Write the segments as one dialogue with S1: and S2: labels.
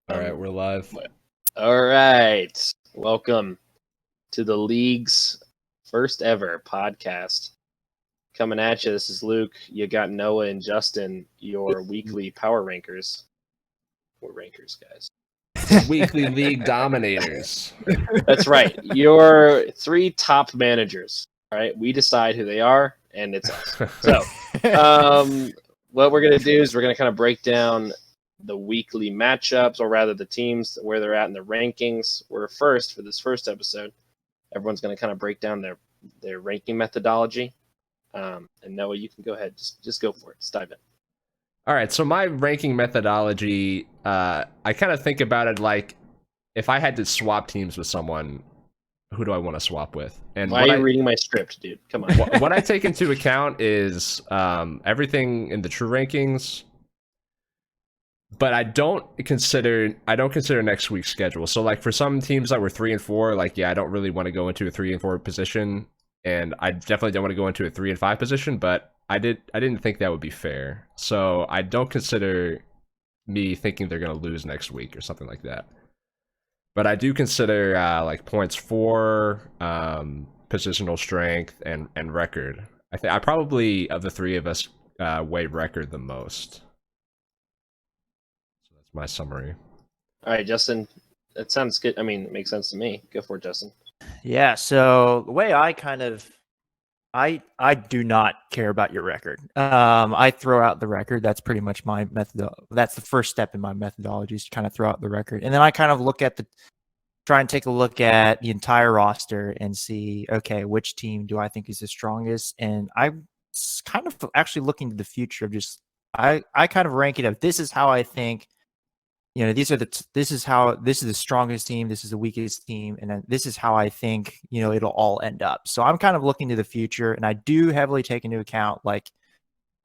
S1: All right, we're live.
S2: All right. Welcome to the league's first ever podcast. Coming at you, this is Luke. You got Noah and Justin, your weekly power rankers. We're rankers, guys.
S1: Weekly league dominators.
S2: That's right. Your three top managers. All right. We decide who they are, and it's us. So, what we're going to do is we're going to kind of break down the weekly matchups, or rather the teams, where they're at in the rankings. We're first for this first episode. Everyone's going to kind of break down their ranking methodology. And Noah, you can go ahead. Just go for it. Just dive in.
S1: All right, so my ranking methodology, I kind of think about it like if I had to swap teams with someone, who do I want to swap with?
S2: And why are you reading my script, dude? Come on.
S1: What I take into account is everything in the true rankings, but I don't consider next week's schedule. So like for some teams that were 3 and 4, like I don't really want to go into a 3 and 4 position, and I definitely don't want to go into a 3 and 5 position, but I didn't think that would be fair. So I don't consider me thinking they're going to lose next week or something like that. But I do consider like points for, positional strength, and record. I probably, of the three of us, weigh record the most. So that's my summary.
S2: All right, Justin. That sounds good. I mean, it makes sense to me. Go for it, Justin.
S3: Yeah. So the way I kind of, I do not care about your record. I throw out the record. That's pretty much my method. That's the first step in my methodology, is to kind of throw out the record. And then I kind of try and take a look at the entire roster and see, okay, which team do I think is the strongest? And I'm kind of actually looking to the future of just, I kind of rank it up. This is how I think, this is the strongest team, this is the weakest team, and then this is how I think, it'll all end up. So I'm kind of looking to the future, and I do heavily take into account like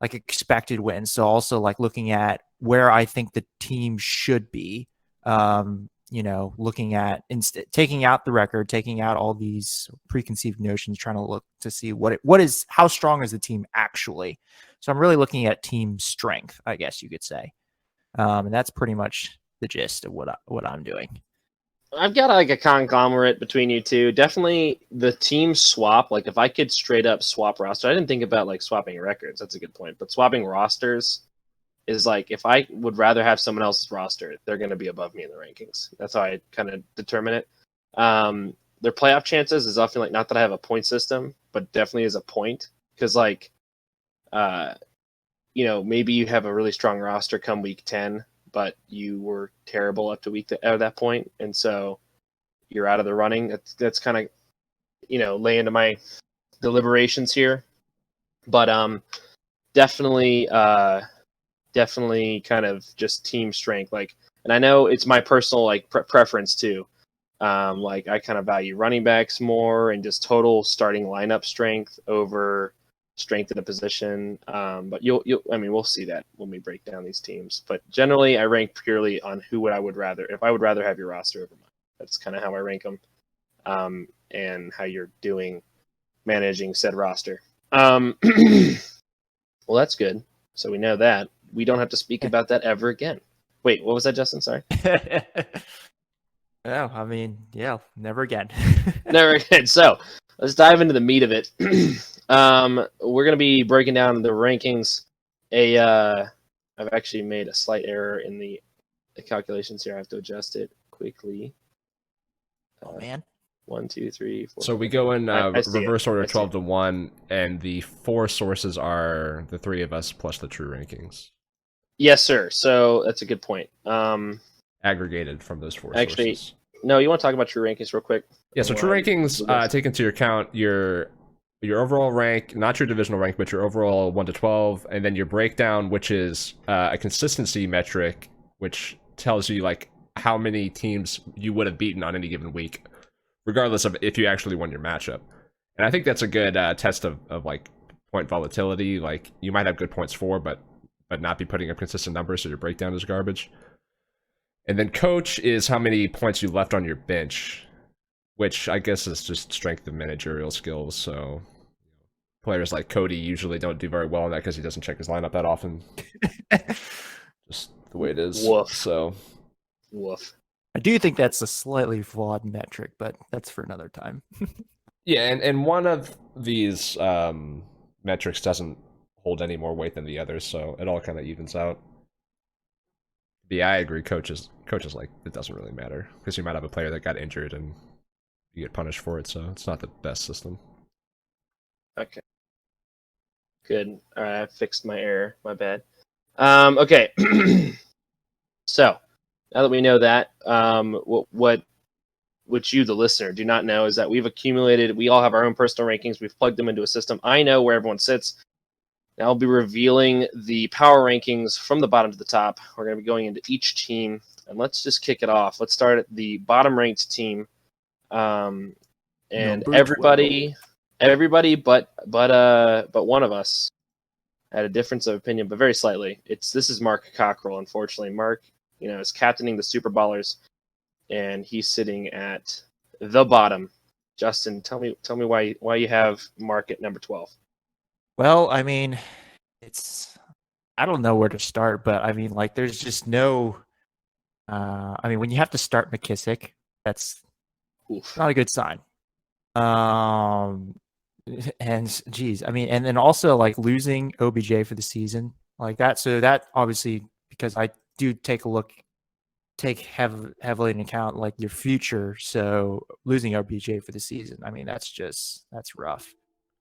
S3: expected wins. So also like looking at where I think the team should be, looking at taking out the record, taking out all these preconceived notions, trying to look to see how strong is the team actually. So I'm really looking at team strength, I guess you could say. And that's pretty much the gist of what I'm doing.
S2: I've got like a conglomerate between you two. Definitely the team swap. Like if I could straight up swap roster, I didn't think about like swapping records. That's a good point. But swapping rosters is like, if I would rather have someone else's roster, they're going to be above me in the rankings. That's how I kind of determine it. Their playoff chances is often like, not that I have a point system, but definitely is a point. Because like, maybe you have a really strong roster come week 10, but you were terrible up to out of that point, and so you're out of the running. That's kind of, lay into my deliberations here. But definitely kind of just team strength. Like, and I know it's my personal like preference too. Like I kind of value running backs more and just total starting lineup strength over strength in a position, but we'll see that when we break down these teams. But generally, I rank purely on I would rather have your roster over mine. That's kind of how I rank them, and how you're doing managing said roster. Well, that's good. So we know that we don't have to speak about that ever again. Wait, what was that, Justin? Sorry.
S3: No, I mean, yeah, never again.
S2: Never again. So let's dive into the meat of it. We're going to be breaking down the rankings. I've actually made a slight error in the calculations here. I have to adjust it quickly.
S3: Oh, man.
S2: 1, 2, 3, 4.
S1: So we go in reverse order, 12 to 1, and the 4 sources are the 3 of us plus the true rankings.
S2: Yes, sir. So that's a good point.
S1: Aggregated from those 4 sources.
S2: No, you want to talk about true rankings real quick?
S1: Yeah, so true rankings take into account your overall rank, not your divisional rank, but your overall 1 to 12, and then your breakdown, which is a consistency metric, which tells you like how many teams you would have beaten on any given week, regardless of if you actually won your matchup. And I think that's a good test of like point volatility. Like you might have good points for, but not be putting up consistent numbers, so your breakdown is garbage. And then coach is how many points you left on your bench, which I guess is just strength of managerial skills. So players like Cody usually don't do very well on that because he doesn't check his lineup that often. Just the way it is.
S2: Woof.
S1: So
S2: Woof.
S3: I do think that's a slightly flawed metric, but that's for another time.
S1: Yeah, and one of these metrics doesn't hold any more weight than the others, so it all kind of evens out. But yeah, I agree. Coaches like it doesn't really matter because you might have a player that got injured and you get punished for it, so it's not the best system.
S2: Okay. Good. All right, I fixed my error. My bad. Okay. So now that we know that, what you, the listener, do not know is that we've accumulated. We all have our own personal rankings. We've plugged them into a system. I know where everyone sits. Now I'll be revealing the power rankings from the bottom to the top. We're going to be going into each team, and let's just kick it off. Let's start at the bottom ranked team, and
S3: Number
S2: everybody but one of us had a difference of opinion, but very slightly. This is Mark Cockrell. Unfortunately, Mark, is captaining the Super Ballers, and he's sitting at the bottom. Justin, tell me why you have Mark at number 12.
S3: Well, I mean, I don't know where to start, but I mean, like, there's just no. I mean, when you have to start McKissick, that's not a good sign. And geez, I mean, and then also like losing OBJ for the season like that. So that obviously, because I do take heavily into account like your future. So losing OBJ for the season, I mean, that's rough.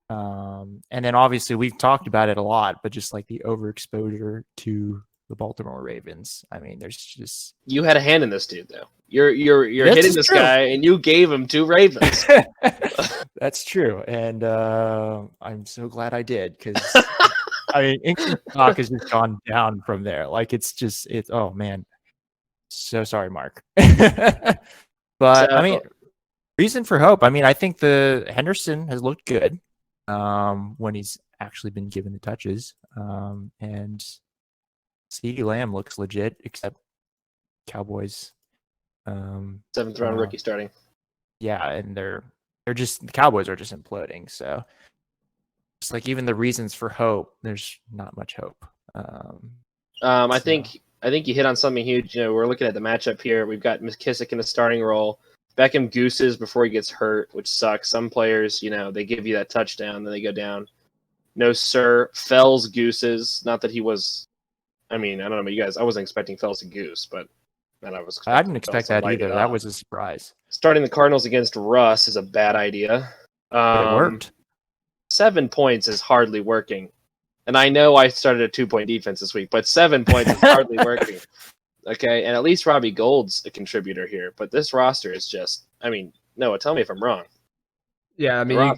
S3: And then obviously we've talked about it a lot, but just like the overexposure to the Baltimore Ravens. I mean, there's just
S2: you had a hand in this dude though. You're hitting this guy, and you gave him 2 Ravens.
S3: That's true, and I'm so glad I did because I mean, instant stock has just gone down from there. Like it's oh man, so sorry, Mark. But I mean, reason for hope. I mean, I think the Henderson has looked good when he's actually been given the touches, and CeeDee Lamb looks legit, except Cowboys.
S2: 7th round rookie starting.
S3: Yeah, and they're just the Cowboys are just imploding. So it's like even the reasons for hope, there's not much hope.
S2: I think you hit on something huge. We're looking at the matchup here. We've got McKissick in the starting role. Beckham gooses before he gets hurt, which sucks. Some players, they give you that touchdown, then they go down. No, sir. Fells gooses. Not that he was. I mean, I don't know about you guys. I wasn't expecting Fells to goose, but
S3: I didn't expect that either. That was a surprise.
S2: Starting the Cardinals against Russ is a bad idea.
S3: But it worked.
S2: 7 points is hardly working. And I know I started a 2-point defense this week, but 7 points is hardly working. Okay, and at least Robbie Gould's a contributor here. But this roster is just, I mean, Noah, tell me if I'm wrong.
S1: Yeah, I mean,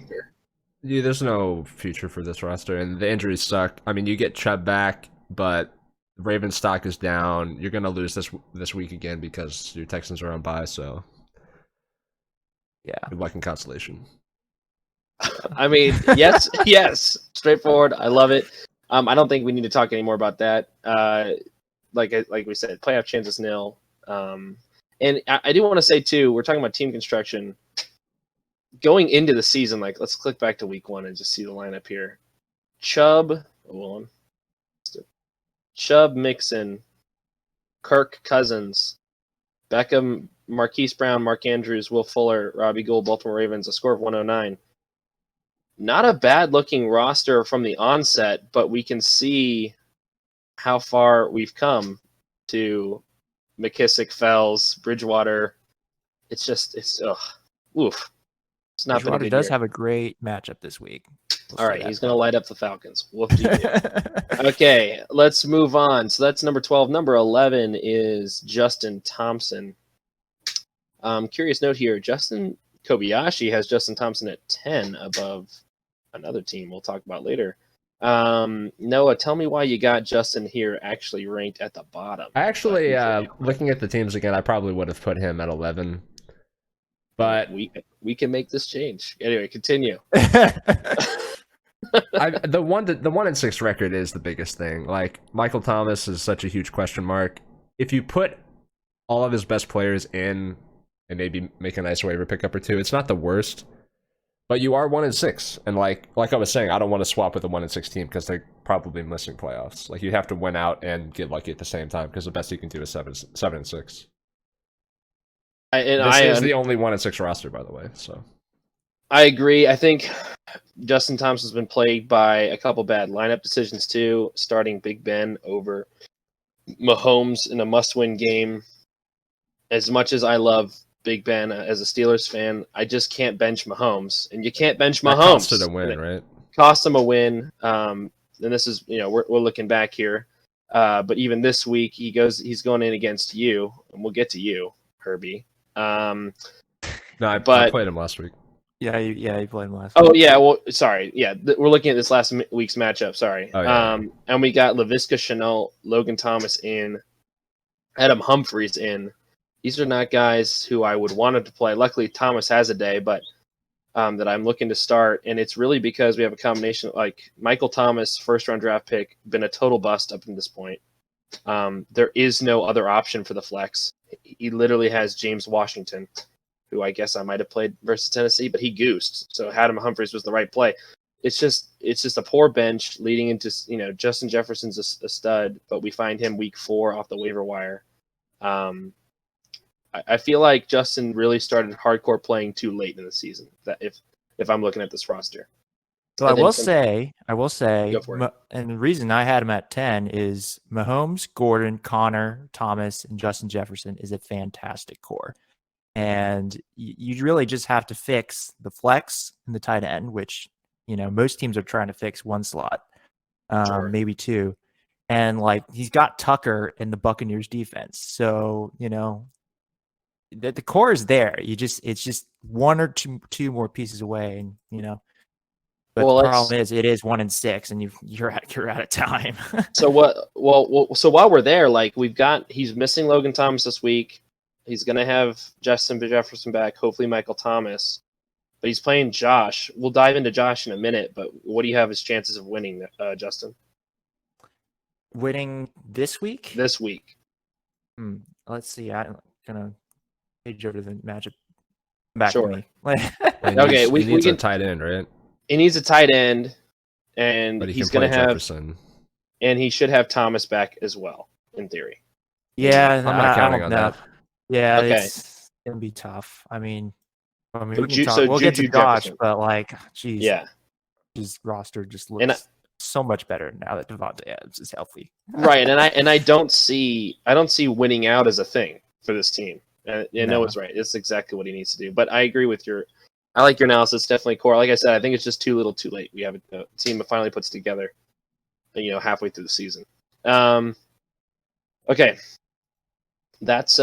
S1: there's no future for this roster, and the injuries suck. I mean, you get Chubb back, but Ravens stock is down. You're going to lose this week again because your Texans are on bye, so
S3: yeah. Good
S1: luck and consolation.
S2: I mean, yes, straightforward. I love it. I don't think we need to talk anymore about that. Like we said, playoff chances nil. And I do want to say too, we're talking about team construction. Going into the season, like let's click back to week 1 and just see the lineup here. Chubb, Mixon, Kirk Cousins, Beckham, Marquise Brown, Mark Andrews, Will Fuller, Robbie Gould, Baltimore Ravens, a score of 109. Not a bad looking roster from the onset, but we can see how far we've come to McKissick, Fells, Bridgewater. It's oof. It's not been a good
S3: does
S2: year.
S3: Have a great matchup this week.
S2: All right, he's going to light up the Falcons. Okay, let's move on. So that's number 12. Number 11 is Justin Thompson. Curious note here, Justin Kobayashi has Justin Thompson at 10 above another team we'll talk about later. Noah, tell me why you got Justin here actually ranked at the bottom.
S1: Actually, looking at the teams again, I probably would have put him at 11. But
S2: we can make this change. Anyway, continue.
S1: The 1-6 record is the biggest thing. Like Michael Thomas is such a huge question mark. If you put all of his best players in and maybe make a nice waiver pickup or two, it's not the worst. But you are 1-6, and like I was saying, I don't want to swap with a 1-6 team because they're probably missing playoffs. Like you have to win out and get lucky at the same time because the best you can do is 7-6. This is the only 1-6 roster, by the way. So
S2: I agree. I think Justin Thompson's been plagued by a couple bad lineup decisions too, starting Big Ben over Mahomes in a must-win game. As much as I love Big Ben as a Steelers fan, I just can't bench Mahomes, and you can't bench Mahomes.
S1: That cost it a win, right?
S2: Cost him a win. And this is, we're looking back here, but even this week he's going in against you, and we'll get to you, Herbie.
S1: No, I played him last week.
S3: Yeah, you played him last.
S2: Oh, yeah. Well, sorry. Yeah, we're looking at this last week's matchup. Sorry.
S1: Oh, yeah.
S2: And we got Laviska Shenault, Logan Thomas in, Adam Humphries in. These are not guys who I would want to play. Luckily, Thomas has a day, but that I'm looking to start, and it's really because we have a combination like Michael Thomas, first-round draft pick, been a total bust up to this point. There is no other option for the flex. He literally has James Washington, who I guess I might have played versus Tennessee, but he goosed. So Adam Humphries was the right play. It's just a poor bench leading into, Justin Jefferson's a stud, but we find him week 4 off the waiver wire. I feel like Justin really started hardcore playing too late in the season. That if I'm looking at this roster.
S3: So I will say,
S2: Go for it.
S3: and the reason I had him at 10 is Mahomes, Gordon, Connor, Thomas, and Justin Jefferson is a fantastic core. And you really just have to fix the flex and the tight end, which, most teams are trying to fix one slot,
S2: Sure.
S3: maybe 2. And he's got Tucker in the Buccaneers defense. So, the core is there. It's just 1 or 2 more pieces away, and But the problem is, it is 1-6, and you're out of time.
S2: So what? Well, so while we're there, he's missing Logan Thomas this week. He's gonna have Justin Jefferson back. Hopefully, Michael Thomas. But he's playing Josh. We'll dive into Josh in a minute. But what do you have as chances of winning, Justin?
S3: Winning this week?
S2: This week.
S3: Let's see. I'm gonna page over the matchup. Back
S2: sure.
S3: to me.
S2: Okay,
S1: we need a tight end, right?
S2: He needs a tight end, and
S1: he's going to have Jefferson.
S2: And he should have Thomas back as well, in theory.
S3: Yeah,
S1: I'm not counting on that.
S3: Yeah,
S2: okay.
S3: It's gonna be tough. I mean, we'll get to Josh,
S2: Jefferson.
S3: But geez,
S2: yeah,
S3: his roster just looks so much better now that Devontae Adams is healthy.
S2: Right, and I don't see winning out as a thing for this team. No, it's right. It's exactly what he needs to do. But I agree with I like your analysis. Definitely core. Like I said, I think it's just too little, too late. We have a team that finally puts together, halfway through the season. Okay, that's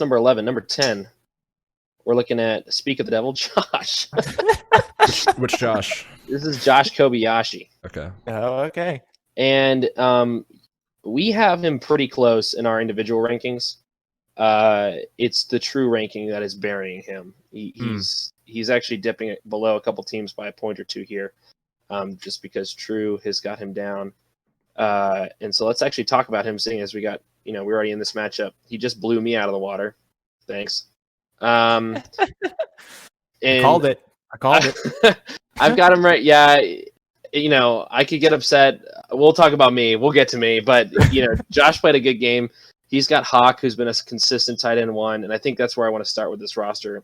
S2: number 11. Number 10, we're looking at Speak of the Devil, Josh.
S1: Which Josh?
S2: This is Josh Kobayashi.
S1: Okay.
S3: Oh, okay.
S2: And we have him pretty close in our individual rankings. It's the true ranking that is burying him. He's actually dipping it below a couple teams by a point or 2 here, just because True has got him down. And so let's actually talk about him, seeing as we got, we're already in this matchup. He just blew me out of the water. Thanks.
S3: And I called it.
S2: I've got him right. Yeah. I could get upset. We'll talk about me. We'll get to me. But, Josh played a good game. He's got Hawk, who's been a consistent tight end 1. And I think that's where I want to start with this roster,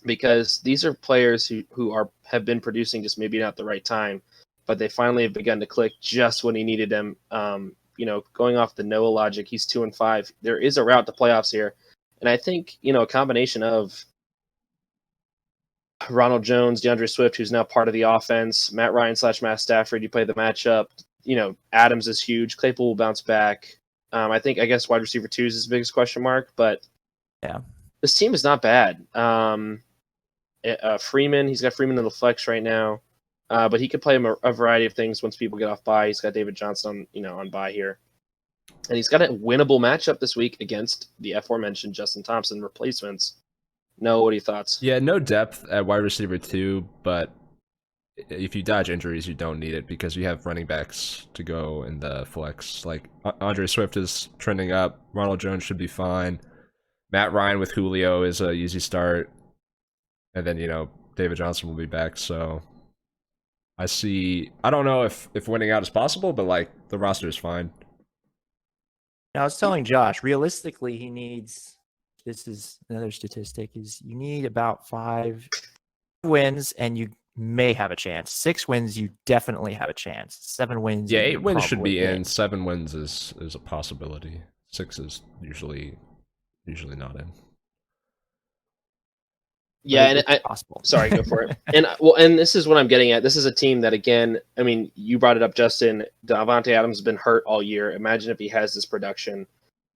S2: because these are players who have been producing, just maybe not the right time, but they finally have begun to click just when he needed them. Going off the Noah logic, he's 2-5. There is a route to playoffs here. And I think, a combination of Ronald Jones, DeAndre Swift, who's now part of the offense, Matt Ryan / Matt Stafford, you play the matchup. Adams is huge. Claypool will bounce back. I guess wide receiver 2 is his biggest question mark, but
S3: yeah,
S2: this team is not bad. Freeman, he's got Freeman in the flex right now, but he could play a variety of things once people get off bye. He's got David Johnson on bye here, and he's got a winnable matchup this week against the aforementioned Justin Thompson replacements. No, what are your thoughts?
S1: Yeah, no depth at wide receiver 2, but if you dodge injuries, you don't need it because you have running backs to go in the flex. Like Andre Swift is trending up. Ronald Jones should be fine. Matt Ryan with Julio is a easy start. And then, David Johnson will be back. So I don't know if winning out is possible, but the roster is fine.
S3: Now I was telling Josh, realistically, he needs this is another statistic, is you need about 5 wins and you may have a chance. 6 wins, you definitely have a chance. 7 wins,
S1: Yeah,
S3: you're
S1: 8 wins should
S3: probably
S1: be in. 7 wins is a possibility. 6 is usually not in.
S2: Yeah, and
S3: it's possible.
S2: Sorry, go for it. And this is what I'm getting at. This is a team that, again, I mean, you brought it up, Justin. Davante Adams has been hurt all year. Imagine if he has this production.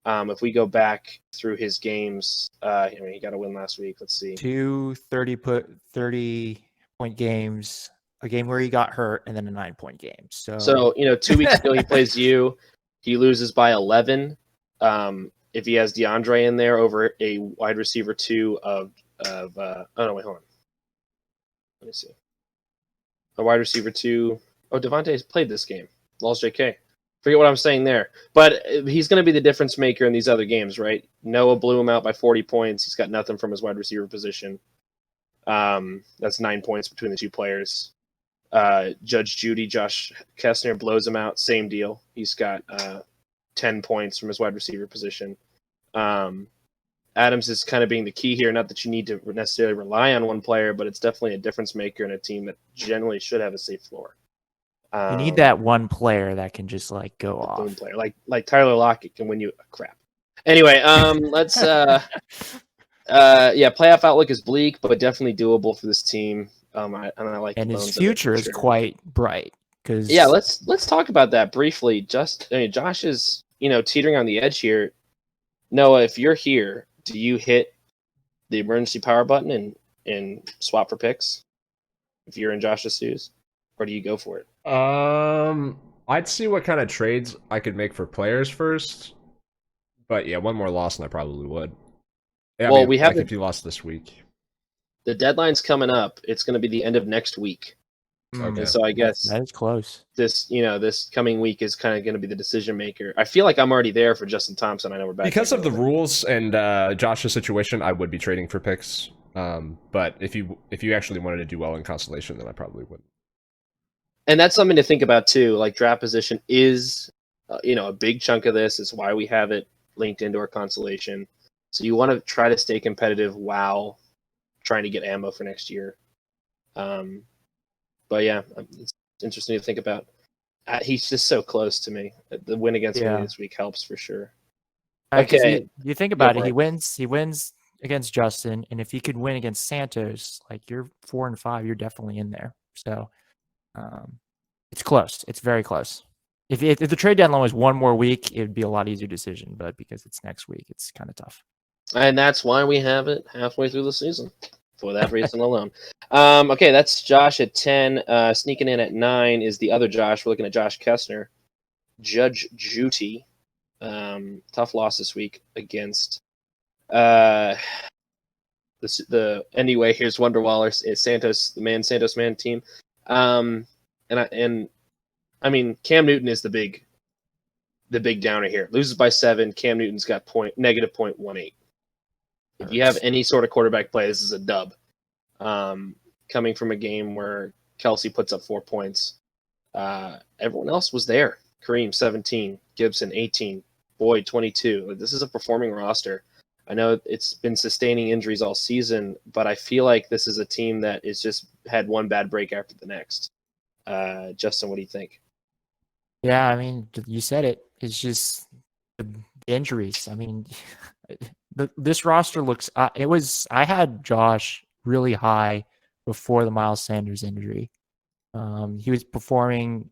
S2: If we go back through his games, I mean, he got a win last week. Let's see.
S3: 2 30-point games, a game where he got hurt, and then a 9-point game. So
S2: 2 weeks ago he plays you. He loses by 11. If he has DeAndre in there over a wide receiver 2 of oh no, wait, hold on. Let me see. A wide receiver 2. Oh, Devontae's played this game. Lost JK. Forget what I'm saying there. But he's going to be the difference maker in these other games, right? Noah blew him out by 40 points. He's got nothing from his wide receiver position. That's 9 points between the two players. Judge Judy, Josh Kessner blows him out. Same deal. He's got 10 points from his wide receiver position. Adams is kind of being the key here. Not that you need to necessarily rely on one player, but it's definitely a difference maker in a team that generally should have a safe floor.
S3: You need that one player that can just like go off.
S2: Boom player, like Tyler Lockett can win you a crap. Anyway, let's yeah, playoff outlook is bleak, but definitely doable for this team. I like,
S3: and his future is quite bright. Because
S2: yeah, let's talk about that briefly. Josh is teetering on the edge here. Noah, if you're here, do you hit the emergency power button and swap for picks if you're in Josh's shoes, or do you go for it?
S1: I'd see what kind of trades I could make for players first. But yeah, one more loss and I probably would. Yeah,
S2: well, we have
S1: if you lost this week.
S2: The deadline's coming up. It's going to be the end of next week.
S1: Okay.
S2: And so I guess
S3: that is close.
S2: This coming week is kind of going to be the decision maker. I feel like I'm already there for Justin Thompson. I know we're back
S1: because of the rules and Josh's situation. I would be trading for picks. But if you actually wanted to do well in constellation, then I probably wouldn't.
S2: And that's something to think about too. Like draft position is, a big chunk of this. Is why we have it linked into our constellation. So you want to try to stay competitive while trying to get ammo for next year. But yeah, it's interesting to think about. He's just so close to me. The win against me this week helps for sure. Okay,
S3: you think about it. He wins against Justin, and if he could win against Santos, like you're 4 and 5, you're definitely in there. So it's close. It's very close. If the trade deadline was one more week, it would be a lot easier decision. But because it's next week, it's kind of tough.
S2: And that's why we have it halfway through the season. For that reason alone. Okay, that's Josh at 10. Sneaking in at 9 is the other Josh. We're looking at Josh Kessner. Judge Judy. Tough loss this week against anyway, here's Wonderwaller. It's Santos Man team. I mean, Cam Newton is the big downer here. Loses by 7. Cam Newton's got negative 0.18. If you have any sort of quarterback play, this is a dub. Coming from a game where Kelsey puts up 4 points. Everyone else was there. Kareem, 17. Gibson, 18. Boyd, 22. This is a performing roster. I know it's been sustaining injuries all season, but I feel like this is a team that is just had one bad break after the next. Justin, what do you think?
S3: Yeah, I mean, you said it. It's just the injuries. I mean... This roster looks. I had Josh really high before the Miles Sanders injury. He was performing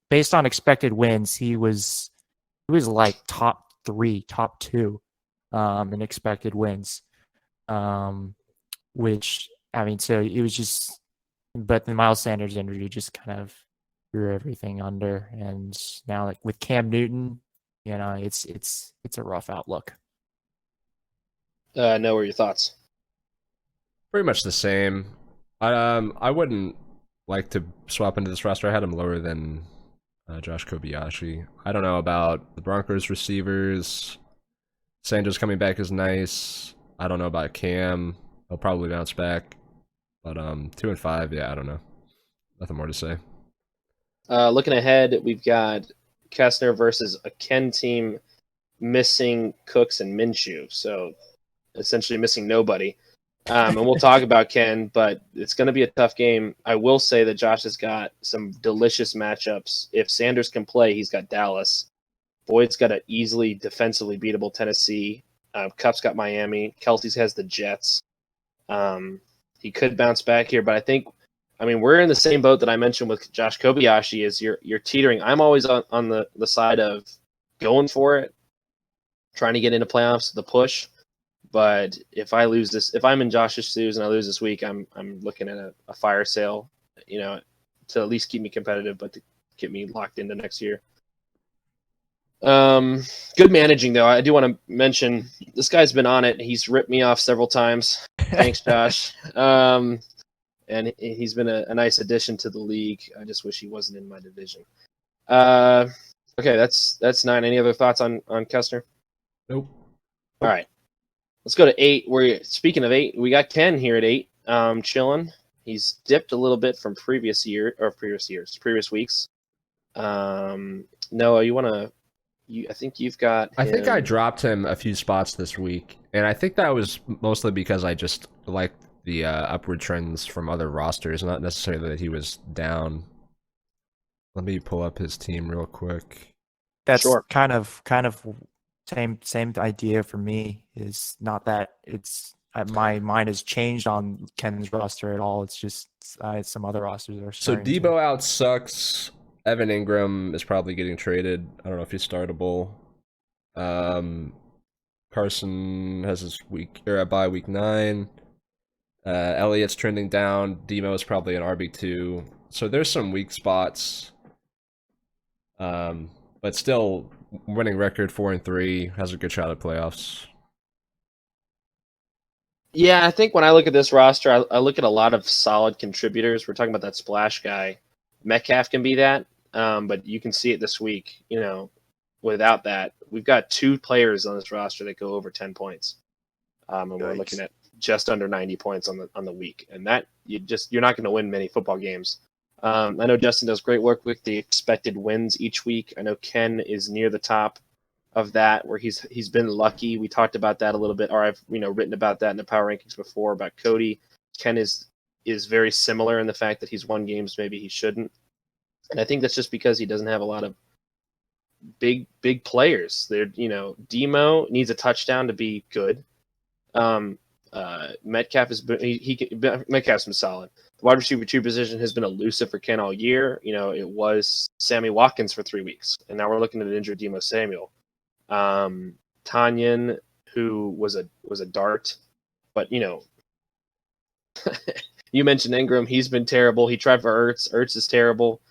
S3: based on expected wins. He was like top 3, top 2 in expected wins. Which I mean, so it was just. But the Miles Sanders injury just kind of threw everything under, and now like with Cam Newton, it's a rough outlook.
S2: Noah, what are your thoughts?
S1: Pretty much the same. I wouldn't like to swap into this roster. I had him lower than Josh Kobayashi. I don't know about the Broncos receivers. Sanders coming back is nice. I don't know about Cam. He'll probably bounce back. But 2 and 5, yeah, I don't know. Nothing more to say.
S2: Looking ahead, we've got Kessner versus a Ken team missing Cooks and Minshew. So essentially missing nobody. And we'll talk about Ken, but it's going to be a tough game. I will say that Josh has got some delicious matchups. If Sanders can play, he's got Dallas. Boyd's got an easily defensively beatable Tennessee. Cup's got Miami. Kelsey's has the Jets. He could bounce back here, but I mean, we're in the same boat that I mentioned with Josh Kobayashi. Is you're teetering. I'm always on the side of going for it, trying to get into playoffs, the push. But if I lose this, if I'm in Josh's shoes and I lose this week, I'm looking at a fire sale, to at least keep me competitive, but to get me locked into next year. Good managing though. I do want to mention this guy's been on it. He's ripped me off several times. Thanks, Josh. And he's been a nice addition to the league. I just wish he wasn't in my division. Okay, that's 9. Any other thoughts on Kestner?
S1: Nope.
S2: All right. Let's go to 8. Speaking of 8, we got Ken here at 8, chilling. He's dipped a little bit from previous weeks. Noah, I think you've got him.
S1: I think I dropped him a few spots this week, and I think that was mostly because I just liked the upward trends from other rosters, not necessarily that he was down. Let me pull up his team real quick.
S3: That's
S2: Sure.
S3: kind of same idea for me. Is not that it's my mind has changed on Ken's roster at all. It's just some other rosters are
S1: So
S3: starting
S1: Debo out sucks. Evan Ingram is probably getting traded. I don't know if he's startable. Carson has his bye week 9. Elliott's trending down. Demo is probably an RB2. So there's some weak spots. But still winning record 4-3, has a good shot at playoffs.
S2: Yeah, I think when I look at this roster, I look at a lot of solid contributors. We're talking about that splash guy. Metcalf can be that, but you can see it this week. Without that, we've got 2 players on this roster that go over 10 points, and we're looking at just under 90 points on the week. And that you're not going to win many football games. I know Justin does great work with the expected wins each week. I know Ken is near the top of that, where he's been lucky. We talked about that a little bit, or I've written about that in the power rankings before about Cody. Ken is very similar in the fact that he's won games maybe he shouldn't, and I think that's just because he doesn't have a lot of big players. Demo needs a touchdown to be good. Metcalf Metcalf's been solid. The wide receiver 2 position has been elusive for Ken all year. It was Sammy Watkins for 3 weeks, and now we're looking at an injured Demo Samuel. Tanyan, who was a dart, but you mentioned Ingram. He's been terrible. He tried for Ertz. Ertz is terrible.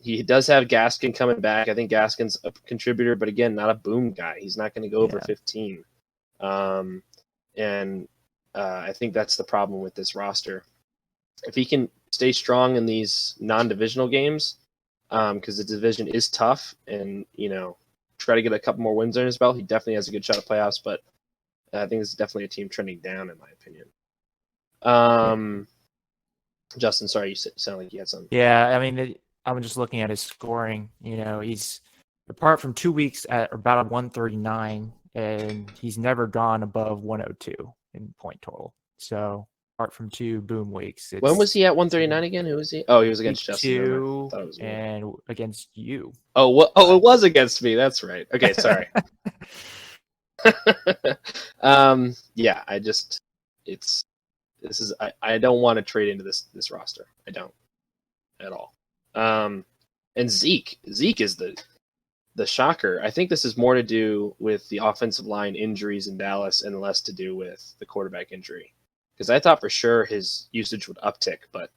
S2: He does have Gaskin coming back. I think Gaskin's a contributor, but again, not a boom guy. He's not going to go over 15. And I think that's the problem with this roster. If he can stay strong in these non-divisional games, because the division is tough, and try to get a couple more wins under his belt, he definitely has a good shot at playoffs. But I think it's definitely a team trending down, in my opinion. Justin, sorry, you sound like you had something.
S3: Yeah, I mean, I'm just looking at his scoring. He's apart from 2 weeks at about 139, and he's never gone above 102 in point total. So apart from 2 boom weeks.
S2: When was he at 139 again? Who was he? Oh, he was against Justin.
S3: 2 and against you.
S2: Oh, it was against me. That's right. Okay, sorry. Yeah, I don't want to trade into this roster. I don't at all. And Zeke is the shocker. I think this is more to do with the offensive line injuries in Dallas and less to do with the quarterback injury. Because I thought for sure his usage would uptick, but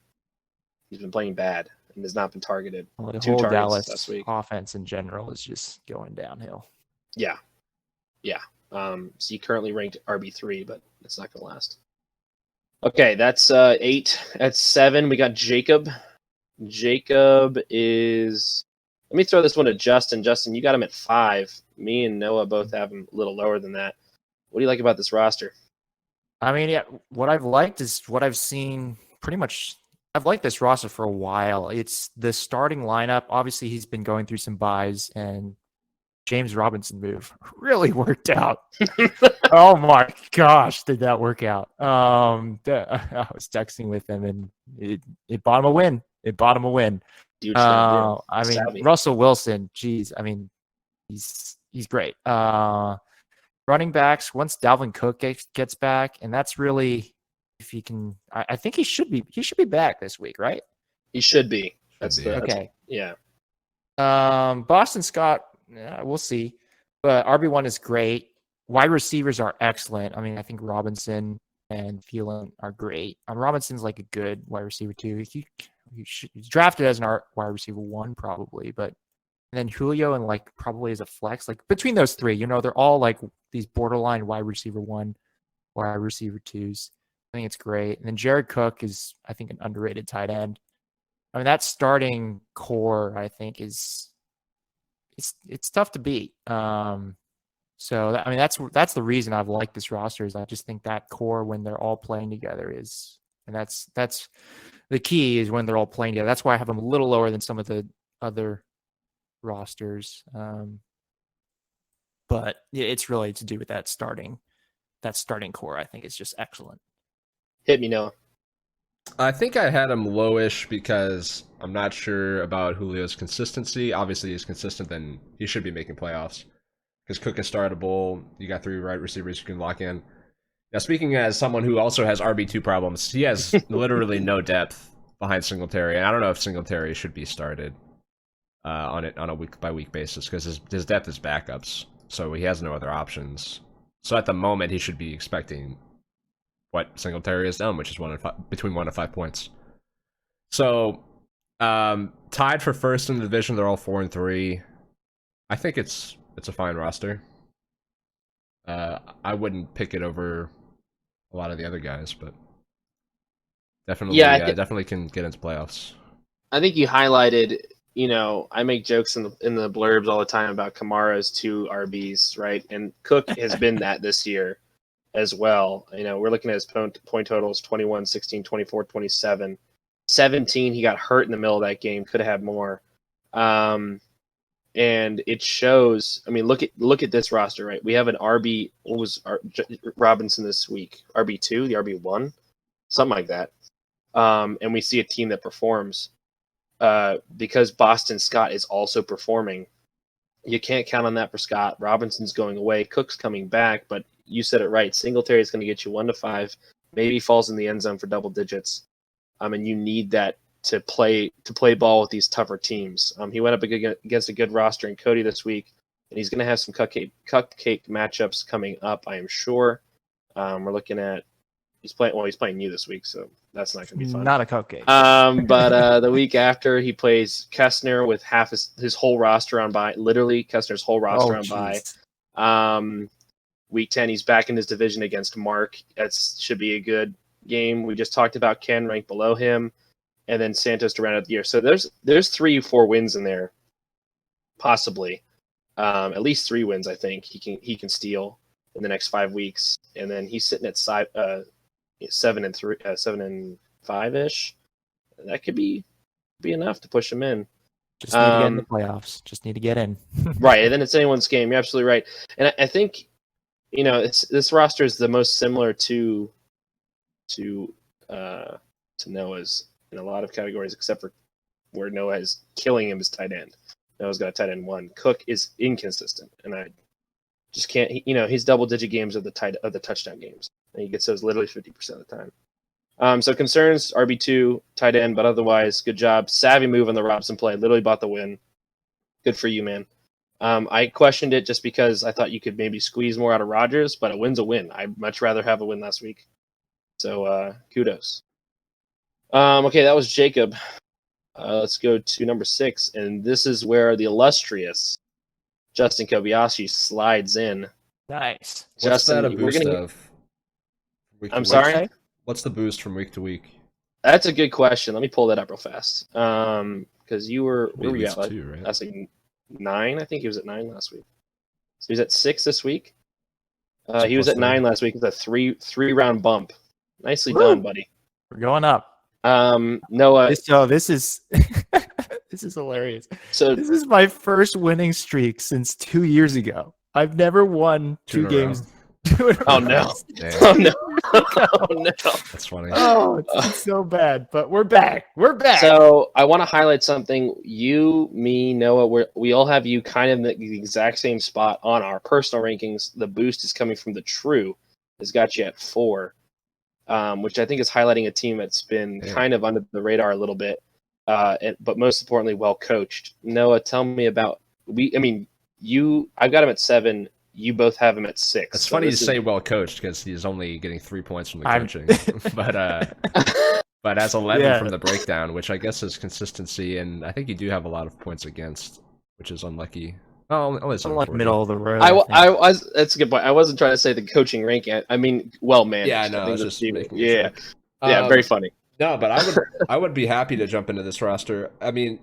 S2: he's been playing bad and has not been targeted.
S3: Well, the
S2: 2
S3: whole
S2: targets
S3: Dallas
S2: last week.
S3: offense in general is just going downhill.
S2: Yeah. Zeke currently ranked RB3, but it's not going to last. Okay, that's 8. At 7, we got Jacob. Jacob is... Let me throw this one to Justin. Justin, you got him at 5. Me and Noah both have him a little lower than that. What do you like about this roster?
S3: I mean, yeah, what I've liked is what I've seen pretty much. I've liked this roster for a while. It's the starting lineup. Obviously, he's been going through some buys, and James Robinson move really worked out. Oh my gosh, did that work out? I was texting with him, and it bought him a win. It bought him a win.
S2: Dude, yeah,
S3: I mean,
S2: savvy.
S3: Russell Wilson, geez, I mean, he's great. Running backs, once Dalvin Cook gets back, and that's really if he can. I think he should be back this week, right?
S2: He should be.
S3: Okay.
S2: Yeah.
S3: Boston Scott, we'll see, but RB1 is great. Wide receivers are excellent. I mean, I think Robinson and Thielen are great. Robinson's like a good wide receiver too. He's drafted as an wide receiver 1 probably, but and then Julio and like probably as a flex. Like between those three, they're all like these borderline wide receiver 1, wide receiver 2s. I think it's great. And then Jared Cook is, I think, an underrated tight end. I mean, that starting core, I think, is it's tough to beat. So I mean, that's the reason I've liked this roster is I just think that core when they're all playing together is, and that's the key is when they're all playing together. That's why I have them a little lower than some of the other rosters. But it's really to do with that starting core. I think is just excellent.
S2: Hit me, Noah.
S1: I think I had him lowish because I'm not sure about Julio's consistency. Obviously, he's consistent, then he should be making playoffs. Because Cook is startable. You got 3 right receivers you can lock in. Now, speaking as someone who also has RB2 problems, he has literally no depth behind Singletary. And I don't know if Singletary should be started on a week-by-week basis because his depth is backups. So he has no other options. So at the moment, he should be expecting what Singletary has done, which is between 1 and 5 points. So tied for first in the division, they're all 4-3. I think it's a fine roster. I wouldn't pick it over a lot of the other guys, but definitely, definitely can get into playoffs.
S2: I think you highlighted. I make jokes in the blurbs all the time about Kamara's 2 RBs, right? And Cook has been that this year as well. We're looking at his point totals: 21, 16, 24, 27, 17. He got hurt in the middle of that game. Could have had more. And it shows. I mean, look at this roster, right? We have an RB. What was Robinson this week? RB2, the RB1, something like that. And we see a team that performs because Boston Scott is also performing. You can't count on that for Scott. Robinson's going away. Cook's coming back, but you said it right. Singletary is going to get you 1 to 5. Maybe falls in the end zone for double digits. And you need that to play ball with these tougher teams. He went up against a good roster in Cody this week, and he's going to have some cupcake matchups coming up, I am sure. We're looking at he's playing you this week, so that's not going to be fun.
S3: Not a cupcake.
S2: But the week after he plays Kestner with half his whole roster on bye. Literally Kestner's whole roster on bye. Week 10 he's back in his division against Mark. That should be a good game. We just talked about Ken ranked below him. And then Santos to round out the year. So there's 3-4 wins in there, possibly. At least 3 wins, I think he can steal in the next 5 weeks. And then he's sitting at 7-5 ish. That could be enough to push him in.
S3: Just need to get in the playoffs. Just need to get in.
S2: Right, and then it's anyone's game. You're absolutely right. And I think this roster is the most similar to Noah's in a lot of categories, except for where Noah is killing him as tight end. Noah's got a tight end 1. Cook is inconsistent, and I just can't. He's double-digit games of the touchdown games, and he gets those literally 50% of the time. So concerns RB2 tight end, but otherwise good job. Savvy move on the Robson play. Literally bought the win. Good for you, man. I questioned it just because I thought you could maybe squeeze more out of Rodgers, but a win's a win. I'd much rather have a win last week. So kudos. Okay, that was Jacob. Let's go to number 6, and this is where the illustrious Justin Kobayashi slides in.
S3: Nice.
S1: Justin, what's that a boost of?
S2: I'm sorry?
S1: What's the boost from week to week?
S2: That's a good question. Let me pull that up real fast. Because you were where were you at?
S1: Right?
S2: That's like 9. I think he was at 9 last week. So he was at 6 this week. He was at 9 last week with a 3-round bump. Nicely done, buddy.
S3: We're going up.
S2: Noah.
S3: This is this is hilarious. So this is my first winning streak since 2 years ago. I've never won 2 games
S2: Oh no!
S1: Damn.
S2: Oh no! Oh no!
S1: That's funny.
S3: Oh, it's so bad. But we're back. We're back.
S2: So I want to highlight something. You, me, Noah, we all have you kind of in the exact same spot on our personal rankings. The boost is coming from the True. Has got you at 4, which I think is highlighting a team that's been kind of under the radar a little bit, but most importantly, well coached. Noah, tell me about I've got him at 7. You both have him at 6.
S1: It's funny you say well coached because he's only getting 3 points from the coaching, but as 11 from the breakdown, which I guess is consistency, and I think you do have a lot of points against, which is unlucky. Oh, only
S3: I'm like middle of the road.
S2: That's a good point. I wasn't trying to say the coaching rank. I mean, well managed.
S1: Yeah, no, I was just
S2: yeah, very funny.
S1: No, but I would be happy to jump into this roster. I mean,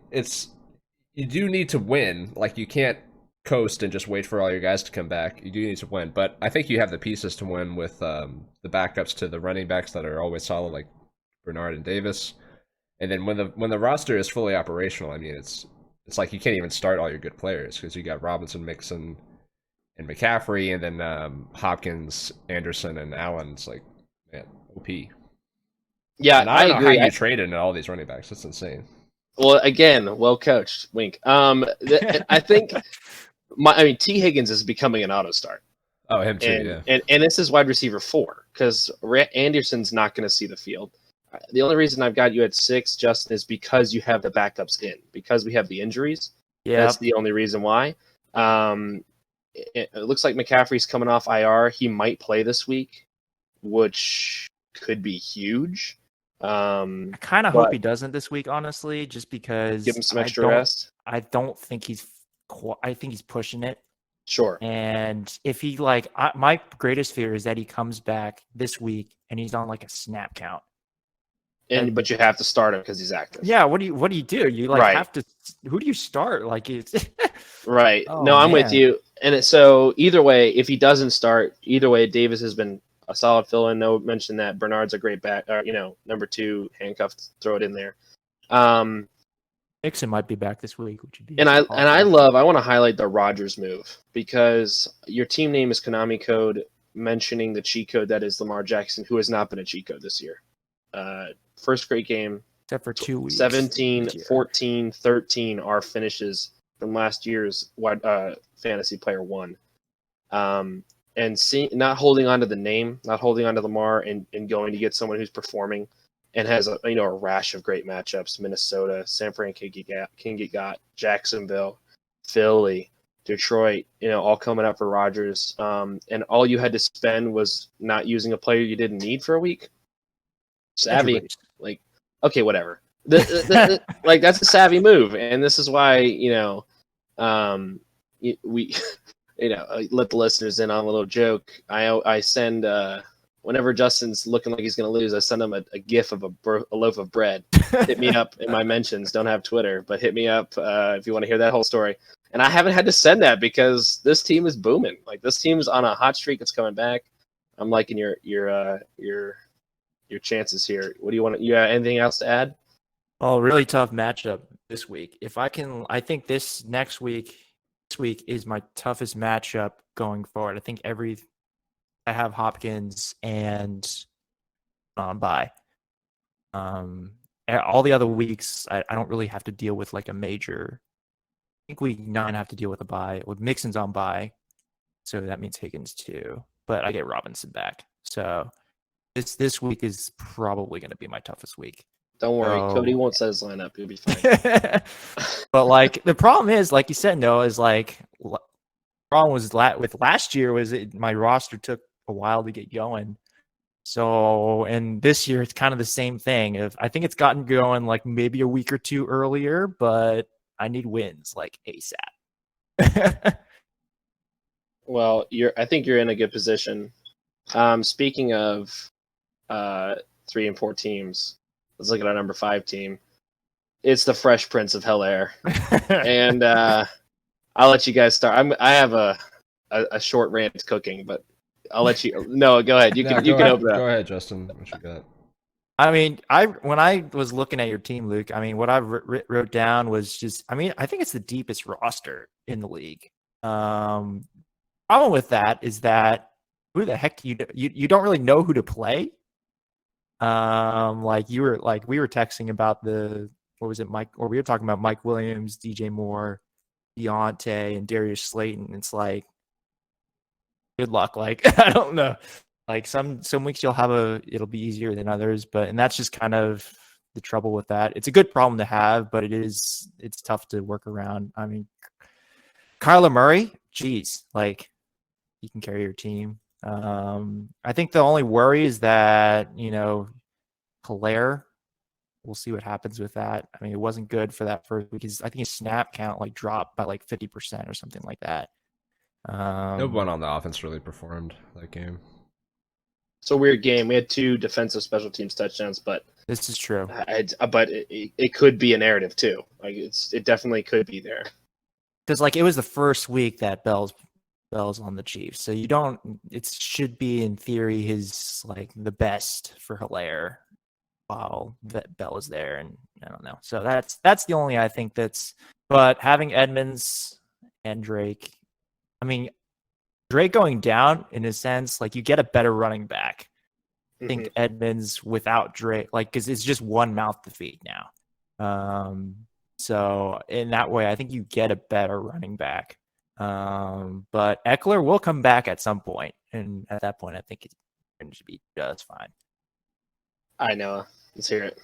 S1: you do need to win. Like, you can't coast and just wait for all your guys to come back. You do need to win, but I think you have the pieces to win with the backups to the running backs that are always solid, like Bernard and Davis. And then when the roster is fully operational, I mean, it's like you can't even start all your good players because you got Robinson, Mixon, and McCaffrey, and then Hopkins, Anderson, and Allen. It's like, man, OP.
S2: Yeah,
S1: and I don't know how you traded in all these running backs. That's insane.
S2: Well, again, well coached. Wink. I think T. Higgins is becoming an auto start.
S1: Oh, him too.
S2: And this is wide receiver 4 because Anderson's not going to see the field. The only reason I've got you at 6, Justin, is because you have the backups in. Because we have the injuries. Yeah, that's the only reason why. It looks like McCaffrey's coming off IR. He might play this week, which could be huge.
S3: I kind of hope he doesn't this week, honestly, just because
S2: give him some extra rest.
S3: I don't think I think he's pushing it.
S2: Sure.
S3: And if he my greatest fear is that he comes back this week and he's on like a snap count.
S2: But you have to start him because he's active.
S3: Yeah. What do you do? You have to. Who do you start? Like it's
S2: right. Oh, no, I'm with you. And so either way, if he doesn't start, either way, Davis has been a solid fill-in. No mention that Bernard's a great back. Number 2 handcuffed. Throw it in there.
S3: Mixon might be back this week, which would be.
S2: And I want to highlight the Rodgers move because your team name is Konami Code, mentioning the cheat code that is Lamar Jackson, who has not been a cheat code this year. First great game.
S3: Except for 2 weeks.
S2: 17, 14, 13 are finishes from last year's Fantasy Player 1. And not holding on to the name, not holding on to Lamar, and going to get someone who's performing and has a rash of great matchups. Minnesota, San Fran can get got, Jacksonville, Philly, Detroit, all coming up for Rodgers. And all you had to spend was not using a player you didn't need for a week. Savvy, okay, whatever. Like that's a savvy move, and this is why we let the listeners in on a little joke. I send whenever Justin's looking like he's going to lose, I send him a gif of a loaf of bread. Hit me up in my mentions. Don't have Twitter, but hit me up if you want to hear that whole story. And I haven't had to send that because this team is booming. Like this team's on a hot streak. It's coming back. I'm liking your chances here. What do you want? You have anything else to add?
S3: Oh, really tough matchup this week. I think this week is my toughest matchup going forward. I think I have Hopkins and on bye. All the other weeks, I don't really have to deal with like a major. I think week 9 I have to deal with a bye. With Mixon's on bye, so that means Higgins too. But I get Robinson back, so this week is probably going to be my toughest week.
S2: Don't worry, Cody won't set his lineup. He'll be fine.
S3: But the problem is, like you said, Noah, is the problem was with last year was my roster took a while to get going. So, and this year it's kind of the same thing. I think it's gotten going like maybe a week or 2 earlier, but I need wins like ASAP.
S2: Well, I think you're in a good position. Speaking of 3 and 4 teams, let's look at our number 5 team. It's the Fresh Prince of Hell Air, and I'll let you guys start. I have a short rant cooking, but I'll let you. No, go ahead. You can open it up.
S1: Go ahead, Justin. What you got?
S3: I mean, when I was looking at your team, Luke, I mean, what I wrote down was just, I mean, I think it's the deepest roster in the league. Problem with that is that who the heck you don't really know who to play. Like we were texting about what was it, Mike, or we were talking about Mike Williams, DJ Moore, Deontay, and Darius Slayton. It's like, good luck. Like, I don't know. Like some weeks it'll be easier than others, and that's just kind of the trouble with that. It's a good problem to have, but it's tough to work around. I mean, Kyler Murray, geez, like he can carry your team. I think the only worry is that, Hilaire, we'll see what happens with that. I mean, it wasn't good for that first week. I think his snap count like dropped by like 50% or something like that.
S1: No one on the offense really performed that game.
S2: It's a weird game. We had 2 defensive special teams touchdowns, but
S3: this is true.
S2: But it could be a narrative too. Like it definitely could be there.
S3: Because like it was the first week that Bell's on the Chiefs, so it should be in theory his like the best for Hilaire while that Bell is there, and I don't know. So that's the only I think but having Edmonds and Drake, I mean, Drake going down in a sense, like you get a better running back. I think Edmonds without Drake, like, because it's just one mouth to feed now. So in that way, I think you get a better running back. But Eckler will come back at some point, and at that point, I think it's going to be just fine.
S2: I know. Let's hear it.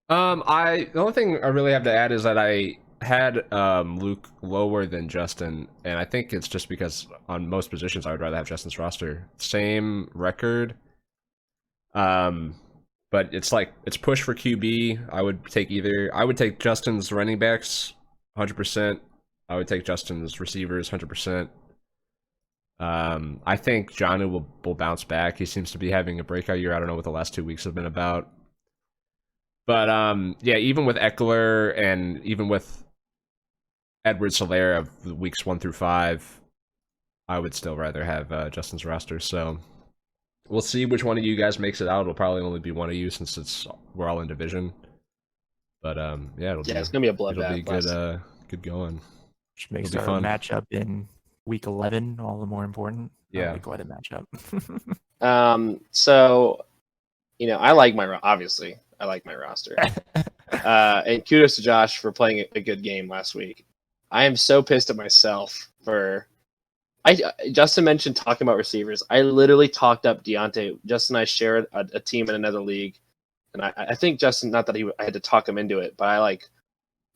S1: The only thing I really have to add is that I had Luke lower than Justin, and I think it's just because on most positions I would rather have Justin's roster. Same record. But it's push for QB. I would take Justin's running backs 100%. I would take Justin's receivers 100%. I think Jonnu will bounce back. He seems to be having a breakout year. I don't know what the last 2 weeks have been about. But yeah, even with Eckler and even with Edwards-Helaire of weeks 1 through 5, I would still rather have Justin's roster. So we'll see which one of you guys makes it out. It'll probably only be one of you since we're all in division. But yeah,
S2: it's gonna be a bloodbath.
S1: It'll be good going.
S3: Which makes our matchup in week 11 all the more important.
S1: Yeah,
S3: quite a matchup.
S2: So, I like my roster. And kudos to Josh for playing a good game last week. I am so pissed at myself for. Justin mentioned talking about receivers. I literally talked up Deontay. Justin and I shared a team in another league, and I think Justin, not that I had to talk him into it, but I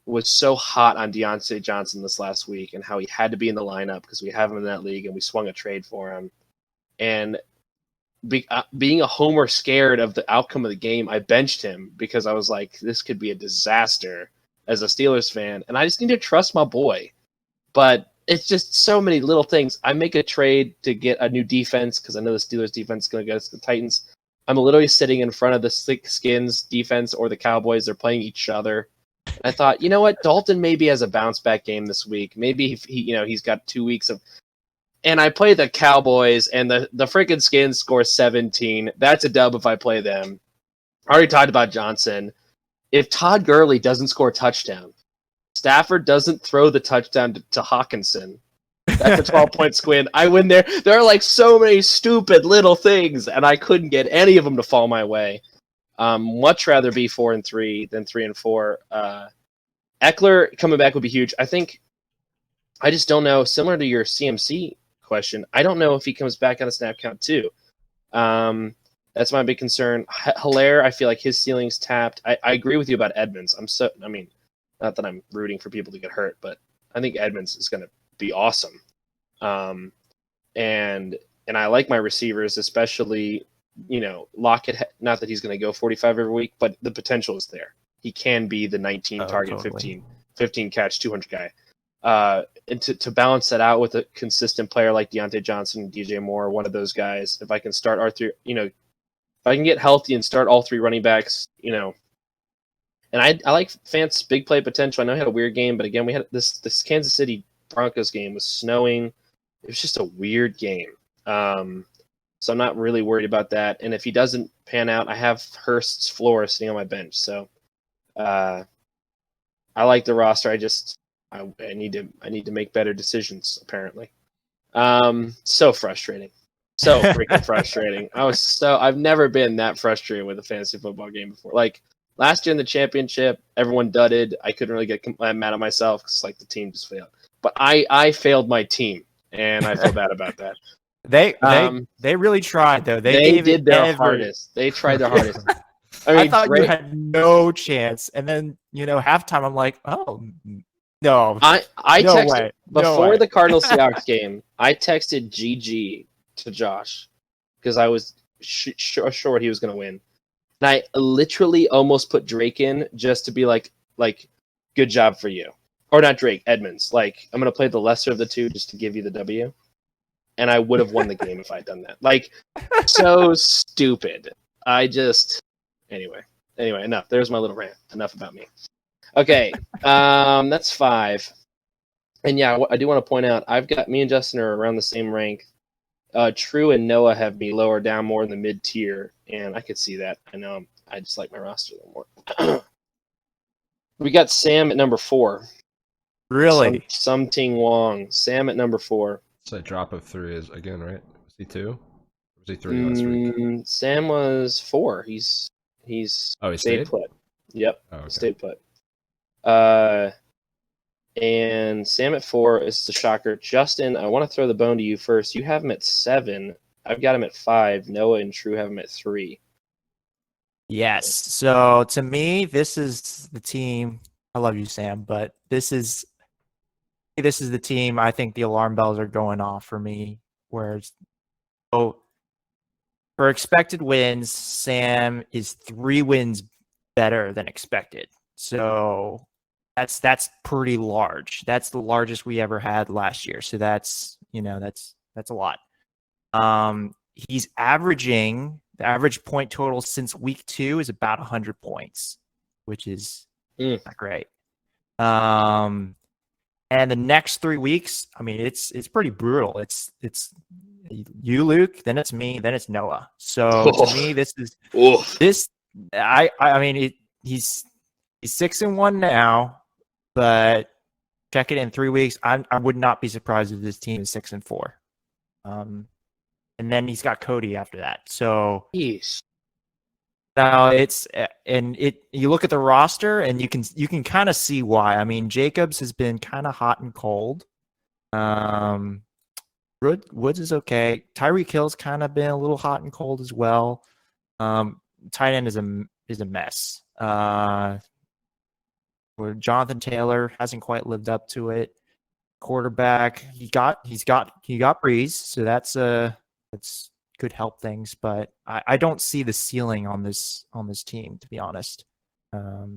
S2: was so hot on Deontay Johnson this last week and how he had to be in the lineup because we have him in that league and we swung a trade for him. And being a homer scared of the outcome of the game, I benched him because I was like, this could be a disaster as a Steelers fan, and I just need to trust my boy. But it's just so many little things. I make a trade to get a new defense because I know the Steelers defense is going to go against the Titans. I'm literally sitting in front of the Slick Skins defense or the Cowboys. They're playing each other. And I thought, you know what? Dalton maybe has a bounce back game this week. Maybe he's got 2 weeks of. And I play the Cowboys, and the freaking Skins score 17. That's a dub if I play them. I already talked about Johnson. If Todd Gurley doesn't score a touchdown, Stafford doesn't throw the touchdown to Hawkinson, that's a 12-point squid. I win there. There are so many stupid little things, and I couldn't get any of them to fall my way. Much rather be 4-3 than 3-4. Eckler coming back would be huge. I just don't know. Similar to your CMC question, I don't know if he comes back on a snap count too. That's my big concern. Hilaire, I feel like his ceiling's tapped. I agree with you about Edmonds. Not that I'm rooting for people to get hurt, but I think Edmonds is going to be awesome. And I like my receivers, especially, Lockett. Not that he's going to go 45 every week, but the potential is there. He can be the 19 target, totally. 15 catch, 200 guy. And to balance that out with a consistent player like Deontay Johnson, DJ Moore, one of those guys, if I can start our three, if I can get healthy and start all 3 running backs, and I like Fant's big play potential. I know he had a weird game, but again, we had this Kansas City Broncos game was snowing. It was just a weird game. So I'm not really worried about that. And if he doesn't pan out, I have Hurst's floor sitting on my bench. So I like the roster. I need to make better decisions, apparently. So frustrating. So freaking frustrating. I've never been that frustrated with a fantasy football game before. Like last year in the championship, everyone dudded. I couldn't really get mad at myself because like the team just failed. But I failed my team, and I feel bad about that.
S3: They really tried though. They gave
S2: did
S3: it
S2: their hardest. They tried their hardest.
S3: I thought you had no chance, and then halftime. I'm like, oh no,
S2: I
S3: no
S2: texted
S3: way.
S2: before the Cardinals Seahawks game. I texted GG to Josh because I was sure he was going to win, and I literally almost put Drake in just to be like, good job for you, or not Drake, Edmonds. Like I'm going to play the lesser of the two just to give you the W, and I would have won the game if I'd done that. Like so stupid. Anyway. Enough. There's my little rant. Enough about me. Okay, that's 5. And yeah, I do want to point out, me and Justin are around the same rank. True and Noah have me lower down more in the mid tier, and I could see that. I know I just like my roster a little more. We got Sam at number 4.
S3: Really?
S2: Something Wong. Sam at number 4.
S1: So a drop of 3 is again, right? Was he 2? Or was he 3 last week?
S2: Sam was 4. He's
S1: stayed
S2: put. Yep.
S1: Oh, okay.
S2: Stayed put. And Sam at 4 is the shocker. Justin, I want to throw the bone to you first. You have him at 7. I've got him at 5. Noah and True have him at 3.
S3: Yes. So to me, this is the team. I love you, Sam, but this is the team. I think the alarm bells are going off for me. Whereas, for expected wins, Sam is 3 wins better than expected. So that's pretty large. That's the largest we ever had last year. So that's a lot. He's averaging, the average point total since week 2 is about 100 points, which is not great. And the next 3 weeks, I mean, it's pretty brutal. It's you, Luke, then it's me, then it's Noah. So to me, I mean, he's 6-1 now, but check it in 3 weeks. I would not be surprised if this team is 6-4. And then he's got Cody after that. So now you look at the roster and you can kind of see why. I mean, Jacobs has been kind of hot and cold. Woods is okay. Tyreek Hill's kind of been a little hot and cold as well. Tight end is a mess. Where Jonathan Taylor hasn't quite lived up to it. Quarterback, he got Breeze, so that's could help things, but I don't see the ceiling on this team, to be honest. Got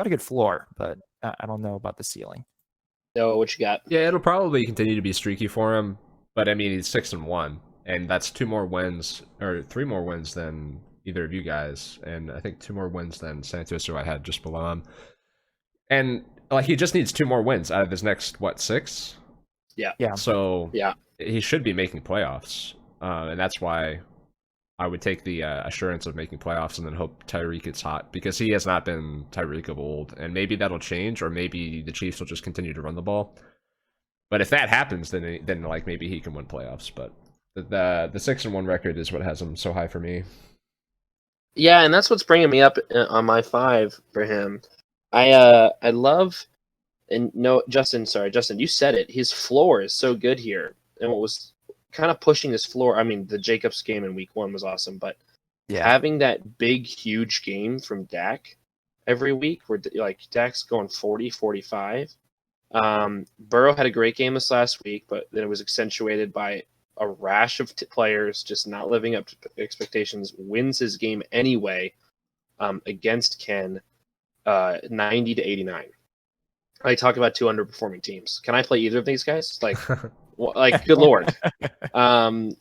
S3: a good floor, but I don't know about the ceiling.
S2: No, what you got?
S1: Yeah, it'll probably continue to be streaky for him, but I mean he's 6-1, and that's 2 more wins or 3 more wins than either of you guys, and I think 2 more wins than Santos, who I had just below him. And like he just needs 2 more wins out of his next 6.
S2: Yeah.
S1: So he should be making playoffs, and that's why I would take the assurance of making playoffs and then hope Tyreek gets hot, because he has not been Tyreek of old, and maybe that'll change, or maybe the Chiefs will just continue to run the ball. But if that happens, then like maybe he can win playoffs. But the 6-1 record is what has him so high for me.
S2: Yeah, and that's what's bringing me up on my 5 for him. I love, and no, Justin, you said it. His floor is so good here, and what was kind of pushing his floor. I mean, the Jacobs game in week 1 was awesome, but having that big, huge game from Dak every week, where like Dak's going 40, 45. Burrow had a great game this last week, but then it was accentuated by a rash of players just not living up to expectations. Wins his game anyway against Ken. 90 to 89. I talk about 2 underperforming teams. Can I play either of these guys? Like good lord.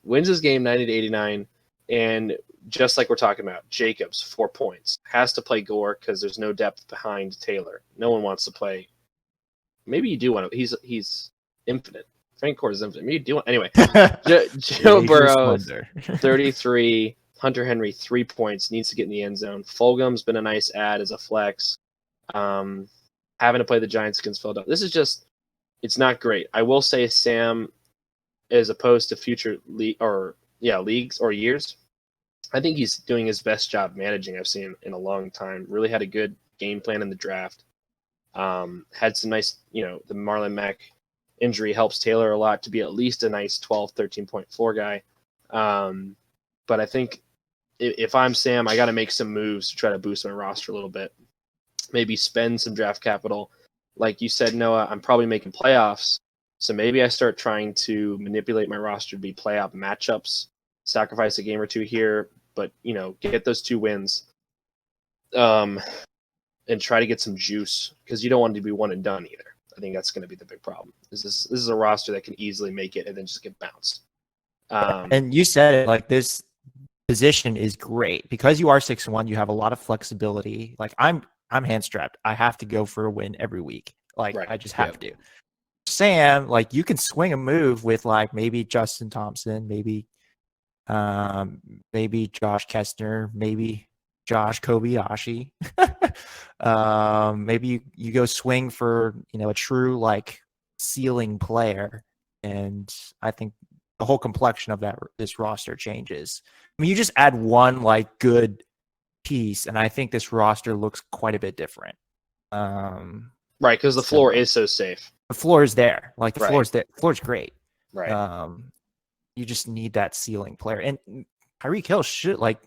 S2: Wins his game 90 to 89, and just like we're talking about, Jacobs 4 points, has to play Gore because there's no depth behind Taylor. No one wants to play. Maybe you do want to. He's infinite. Frank Gore is infinite. Maybe you do want anyway. Joe Burrow 33. Hunter Henry 3 points, needs to get in the end zone. Fulgham's been a nice add as a flex. Having to play the Giants against Philadelphia. It's not great. I will say Sam, as opposed to future leagues or years. I think he's doing his best job managing I've seen in a long time. Really had a good game plan in the draft. Had some nice, the Marlon Mack injury helps Taylor a lot to be at least a nice 12, 13.4 guy. But I think if I'm Sam, I got to make some moves to try to boost my roster a little bit. Maybe spend some draft capital. Like you said, Noah, I'm probably making playoffs. So maybe I start trying to manipulate my roster to be playoff matchups, sacrifice a game or two here, but, get those 2 wins. And try to get some juice because you don't want it to be one and done either. I think that's going to be the big problem. This is a roster that can easily make it and then just get bounced.
S3: And you said it, like, this position is great because you are 6-1. You have a lot of flexibility. Like I'm hand strapped. I have to go for a win every week. Like
S2: Right.
S3: I just have to. Sam, like you can swing a move with like maybe Justin Thompson, maybe Josh Kestner, maybe Josh Kobayashi. Maybe you go swing for, a true like ceiling player. And I think the whole complexion of this roster changes. I mean, you just add one like good piece, and I think this roster looks quite a bit different.
S2: Right, because the floor is so safe.
S3: The floor is there. Like the
S2: Right.
S3: floor is there. The floor is great.
S2: Right.
S3: You just need that ceiling player, and Tyreek Hill should like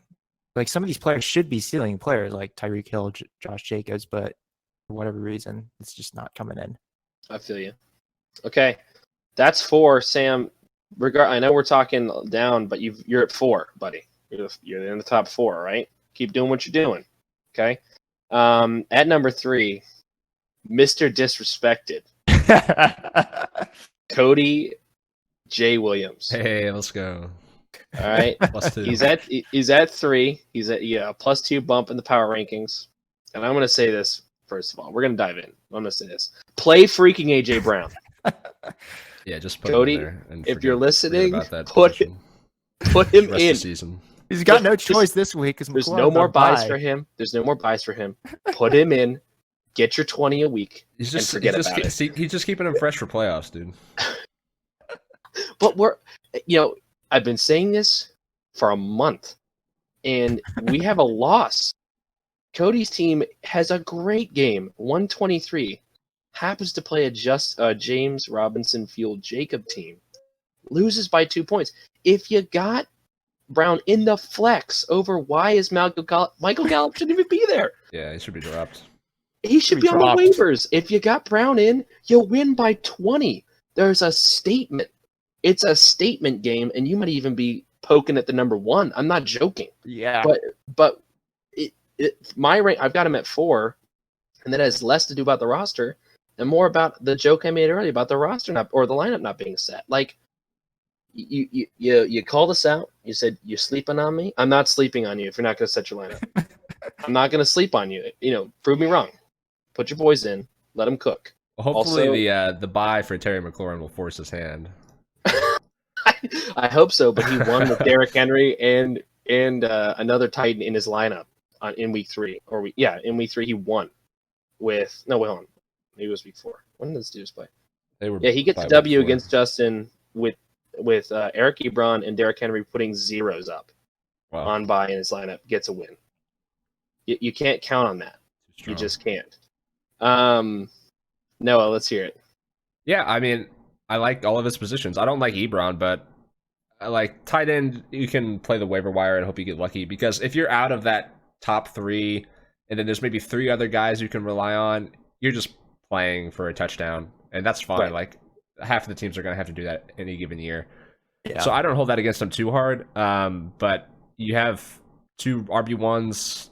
S3: some of these players should be ceiling players, like Tyreek Hill, Josh Jacobs, but for whatever reason, it's just not coming in.
S2: I feel you. Okay, that's 4, Sam. I know we're talking down, but you're at 4, buddy. You're in the top 4, right? Keep doing what you're doing. Okay. At number 3, Mr. Disrespected, Cody J. Williams.
S1: Hey, let's go.
S2: All right.
S1: +2.
S2: He's at 3. He's at +2 bump in the power rankings. And I'm gonna say this first of all. We're gonna dive in. I'm gonna say this. Play freaking AJ Brown.
S1: Yeah, just put
S2: Cody,
S1: him in there and
S2: if you're listening,
S1: about that
S2: put
S1: position.
S2: put him
S1: The rest of
S2: in.
S1: the season.
S3: He's got no choice this week because
S2: There's no more buys for him. There's no more buys for him. Put him in. Get your 20 a week.
S1: He's just
S2: and forget about it.
S1: He's just keeping him fresh for playoffs, dude.
S2: But I've been saying this for a month, and we have a loss. Cody's team has a great game, 123. Happens to play a James Robinson fueled Jacob team. Loses by 2 points. If you got Brown in the flex over, why is Michael Gallup shouldn't even be there?
S1: Yeah, he should be dropped.
S2: He should be on the waivers. If you got Brown in, you win by 20. There's a statement. It's a statement game, and you might even be poking at the number 1. I'm not joking.
S3: Yeah.
S2: But my rank, I've got him at 4, and that has less to do about the roster and more about the joke I made earlier about the roster or the lineup not being set. Like you called us out. You said you're sleeping on me. I'm not sleeping on you if you're not going to set your lineup. I'm not going to sleep on you. Prove me wrong. Put your boys in. Let them cook.
S1: Well, hopefully the buy for Terry McLaurin will force his hand.
S2: I hope so, but he won with Derrick Henry and another Titan in his lineup in week 3. In week 3 he won with hold on. Maybe it was week 4. When did this dudes play? He gets a W against Justin with Eric Ebron and Derrick Henry putting zeros up on bye in his lineup. Gets a win. You can't count on that. You just can't. Noah, let's hear it.
S1: Yeah, I mean, I like all of his positions. I don't like Ebron, but I like tight end. You can play the waiver wire and hope you get lucky, because if you're out of that top 3 and then there's maybe 3 other guys you can rely on, you're just playing for a touchdown, and that's fine.
S2: Right.
S1: Like half of the teams are going to have to do that any given year.
S3: Yeah.
S1: So I don't hold that against them too hard. But you have 2 RB1s.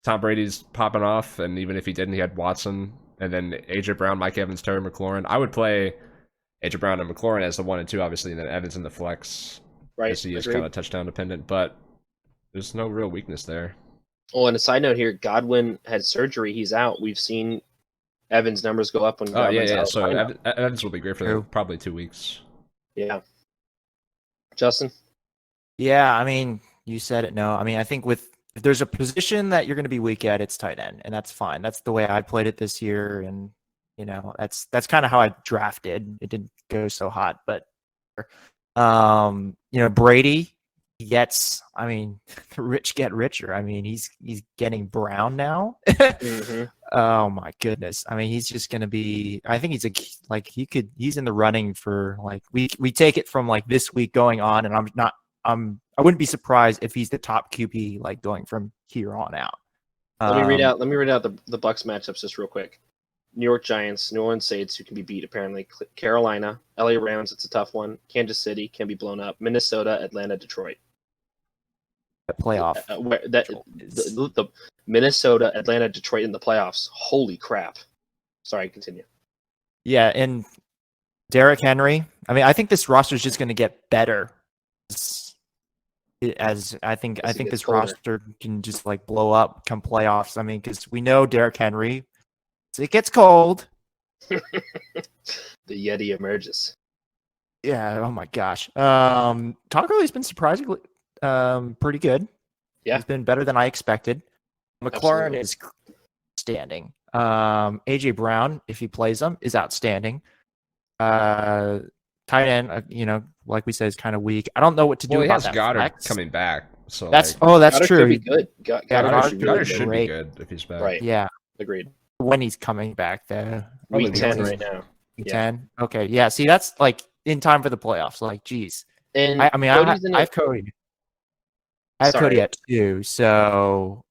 S1: Tom Brady's popping off, and even if he didn't, he had Watson, and then AJ Brown, Mike Evans, Terry McLaurin. I would play AJ Brown and McLaurin as the 1 and 2, obviously, and then Evans in the flex.
S2: Right.
S1: He is kind of touchdown dependent, but there's no real weakness there.
S2: Oh, and a side note here, Godwin had surgery. He's out. We've seen Evans' numbers go up when Godwin's out.
S1: So Evans will be great for probably 2 weeks.
S2: Yeah. Justin?
S3: Yeah, I mean, you said it. No, I mean, I think if there's a position that you're going to be weak at, it's tight end, and that's fine. That's the way I played it this year, and that's kind of how I drafted. It didn't go so hot, but Brady, he gets, I mean, the rich get richer. I mean, he's getting Brown now.
S2: Mm-hmm.
S3: Oh my goodness. I mean, he's just going to be, I think he's in the running for like, we take it from like this week going on, and I wouldn't be surprised if he's the top QB like going from here on out.
S2: Let me read out the Bucks matchups just real quick. New York Giants, New Orleans Saints, who can be beat apparently. Carolina, LA Rams, it's a tough one. Kansas City can be blown up. Minnesota, Atlanta, Detroit.
S3: The playoff.
S2: The Minnesota, Atlanta, Detroit in the playoffs. Holy crap! Sorry, continue.
S3: Yeah, and Derrick Henry. I mean, I think this roster is just going to get better. As I think this roster can just like blow up come playoffs. I mean, because we know Derrick Henry, so it gets cold.
S2: The Yeti emerges.
S3: Yeah. Oh my gosh. Todd Gurley's been surprisingly pretty good.
S2: Yeah,
S3: he's been better than I expected. McLaurin is outstanding. AJ Brown, if he plays them, is outstanding. Tight end, like we said, is kind of weak. I don't know what to do about that.
S1: Goddard
S3: flex.
S1: coming back, so
S3: that's
S2: Goddard
S3: true.
S2: Could be good.
S1: Goddard should be good if he's back.
S2: Right.
S3: Yeah.
S2: Agreed.
S3: When he's coming back, though.
S2: Week 10 right now.
S3: Week 10. Okay. Yeah. See, that's like in time for the playoffs. Like, geez.
S2: And
S3: I have Cody. I have Cody at 2, so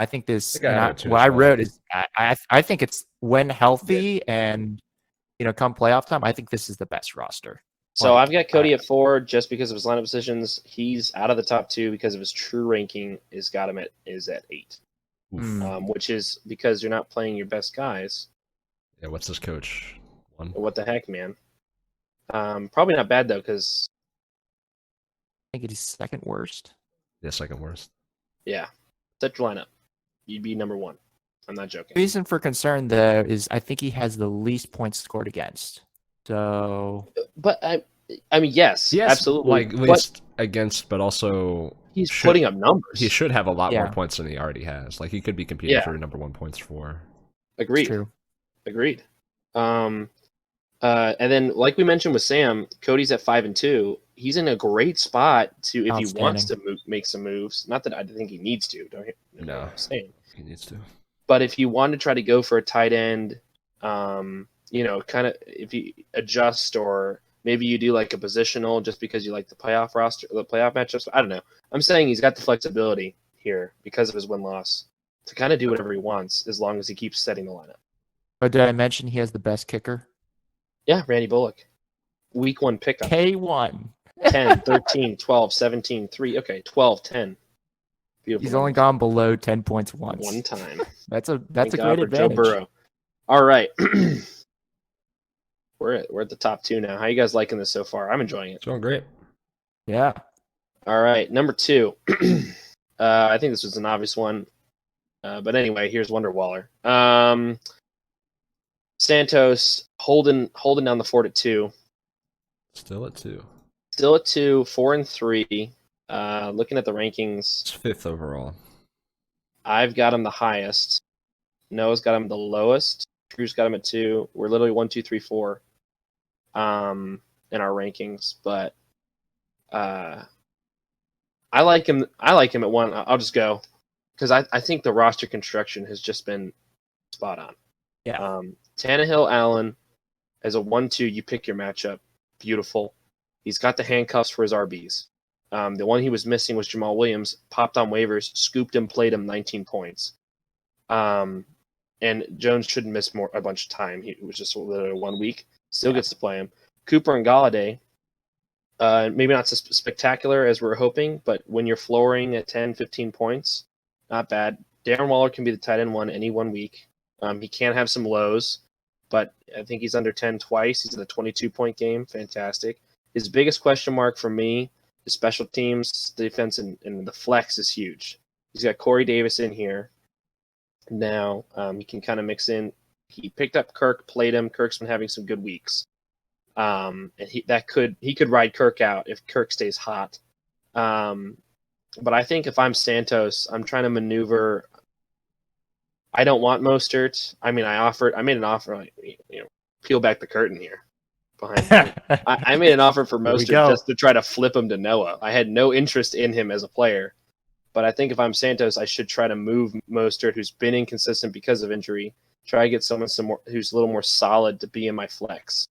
S3: I think this. I wrote is I think it's when healthy and come playoff time. I think this is the best roster.
S2: So I've got Cody at 4 just because of his lineup positions. He's out of the top 2 because of his true ranking. Is at 8, which is because you're not playing your best guys.
S1: Yeah, what's this coach? 1.
S2: What the heck, man? Probably not bad though, because
S3: I think it is second worst.
S1: Yeah, second worst.
S2: Yeah, set your lineup. You'd be number 1. I'm not joking.
S3: The reason for concern though is I think he has the least points scored against. So,
S2: but I mean, yes, absolutely.
S1: Like least against, but also
S2: he's putting up numbers.
S1: He should have a lot more points than he already has. Like he could be competing for number 1 points for.
S2: Agreed. True. Agreed. And then, like we mentioned with Sam, Cody's at 5 and 2. He's in a great spot to if he wants to make some moves. Not that I think he needs to. Don't you know what I'm saying?
S1: He needs to.
S2: But if you want to try to go for a tight end, kind of if you adjust or maybe you do like a positional just because you like the playoff roster, the playoff matchups. I don't know. I'm saying he's got the flexibility here because of his win-loss to kind of do whatever he wants as long as he keeps setting the lineup.
S3: But did I mention he has the best kicker?
S2: Yeah, Randy Bullock. Week 1 pickup.
S3: K1.
S2: 10, 13, 12, 17, 3. Okay, 12, 10. Beautiful.
S3: He's only gone below 10 points once.
S2: One time.
S3: That's a great advantage.
S2: Joe Burrow. All right. We're at the top 2 now. How you guys liking this so far? I'm enjoying it.
S1: It's going great.
S3: Yeah.
S2: All right, number 2. I think this was an obvious one. But anyway, here's Wonder Waller. Santos holding down the fort at 2.
S1: Still at 2.
S2: Still at 2, 4 and 3. Looking at the rankings,
S1: it's 5th overall.
S2: I've got him the highest. Noah's got him the lowest. Drew's got him at 2. We're literally 1, 2, 3, 4 in our rankings, but I like him. I like him at 1. I'll just go because I think the roster construction has just been spot on.
S3: Yeah.
S2: Tannehill, Allen as a 1-2. You pick your matchup. Beautiful. He's got the handcuffs for his RBs. The one he was missing was Jamal Williams. Popped on waivers, scooped him, played him 19 points. And Jones shouldn't miss a bunch of time. He was just literally 1 week. Still gets to play him. Cooper and Galladay, maybe not so spectacular as we're hoping, but when you're flooring at 10, 15 points, not bad. Darren Waller can be the tight end 1 any 1 week. He can have some lows, but I think he's under 10 twice. He's in a 22-point game. Fantastic. His biggest question mark for me is special teams, defense, and the flex is huge. He's got Corey Davis in here. Now he can kind of mix in. He picked up Kirk, played him. Kirk's been having some good weeks, and he could ride Kirk out if Kirk stays hot. But I think if I'm Santos, I'm trying to maneuver. I don't want Mostert. I mean, I made an offer. Peel back the curtain here, behind me. I made an offer for
S3: Here we
S2: Mostert
S3: go.
S2: just to try to flip him to Noah. I had no interest in him as a player, but I think if I'm Santos, I should try to move Mostert, who's been inconsistent because of injury. Try to get someone who's a little more solid to be in my flex.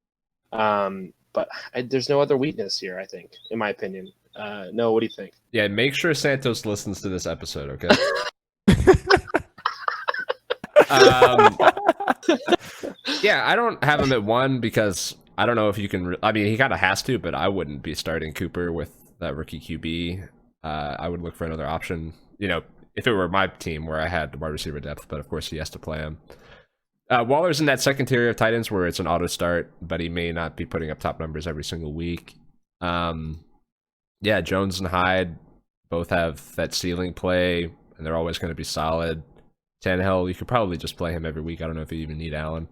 S2: But there's no other weakness here, I think, in my opinion. Noah, what do you think?
S1: Yeah, make sure Santos listens to this episode, okay? Yeah, I don't have him at 1 because I don't know if you can. I mean, he kind of has to, but I wouldn't be starting Cooper with that rookie QB. I would look for another option. You know, if it were my team where I had wide receiver depth, but of course he has to play him. Waller's in that second tier of tight ends where it's an auto start, but he may not be putting up top numbers every single week. Yeah, Jones and Hyde both have that ceiling play, and they're always going to be solid. Tannehill, you could probably just play him every week. I don't know if you even need Allen.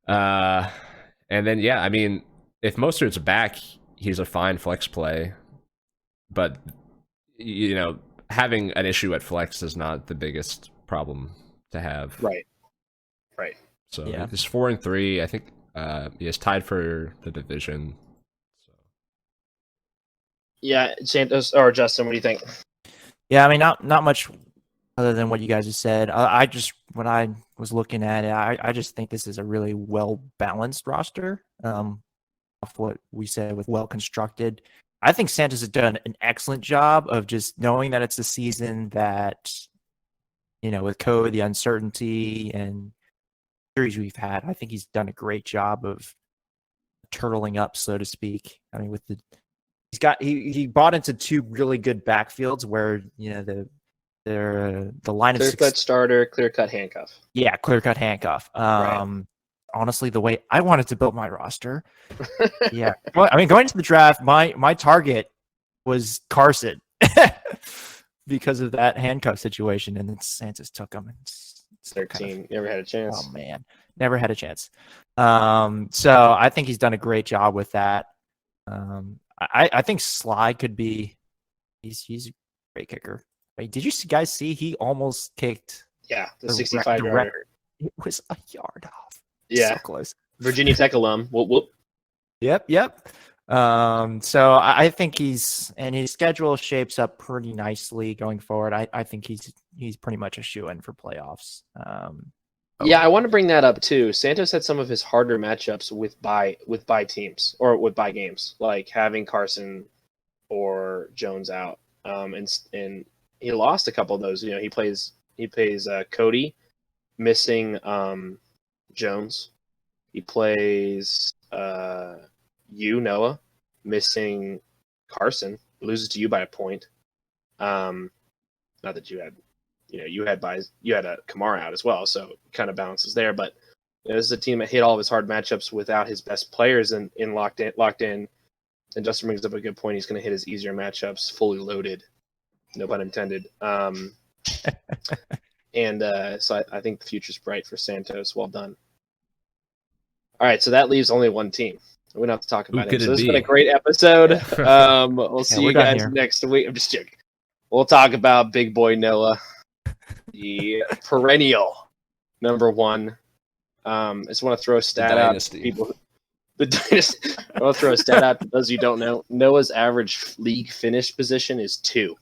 S1: And then, yeah, I mean, if Mostert's back, he's a fine flex play. But, you know, having an issue at flex is not the biggest problem to have.
S2: Right.
S1: So
S3: Yeah.
S1: he's 4-3. I think he is tied for the division. So.
S2: Yeah, Santos or Justin, what do you think?
S3: Yeah, I mean, not much other than what you guys have said. I just, when I was looking at it, I just think this is a really well balanced roster. Off what we said with well constructed, I think Santos has done an excellent job of just knowing that it's a season that, you know, with COVID, the uncertainty and series we've had, I think he's done a great job of turtling up, so to speak. I mean, with he bought into 2 really good backfields where, you know, the line of
S2: Clear-cut starter, clear-cut handcuff.
S3: Yeah, clear-cut handcuff.
S2: Right.
S3: Honestly, the way I wanted to build my roster, yeah. Well, I mean, going into the draft, my target was Carson because of that handcuff situation, and then Santos took him.
S2: 13. Never had a chance.
S3: Oh man, never had a chance. So I think he's done a great job with that. I think Sly could be. He's a great kicker. Wait, did you guys see he almost kicked?
S2: Yeah, the 65-yarder.
S3: It was a yard off.
S2: Yeah,
S3: so close.
S2: Virginia Tech alum. Whoop.
S3: Yep. So I think his schedule shapes up pretty nicely going forward. I think he's pretty much a shoo-in for playoffs.
S2: Yeah, I want to bring that up too. Santos had some of his harder matchups with bye teams or with bye games, like having Carson or Jones out. And he lost a couple of those. You know, he plays Cody, missing Jones. He plays Noah, missing Carson, loses to you by a point. Not that you had, you had a Kamara out as well, so it kind of balances there. But this is a team that hit all of his hard matchups without his best players in locked in. And Justin brings up a good point. He's going to hit his easier matchups fully loaded, no pun intended. And so I think the future's bright for Santos. Well done. All right, so that leaves only one team. We don't have to talk about it. So this has been a great episode. We'll see you guys next week. I'm just joking. We'll talk about big boy Noah, the perennial number 1. I just want to throw a stat out to people. The dynasty. I want to throw a stat out to those who don't know. Noah's average league finish position is 2.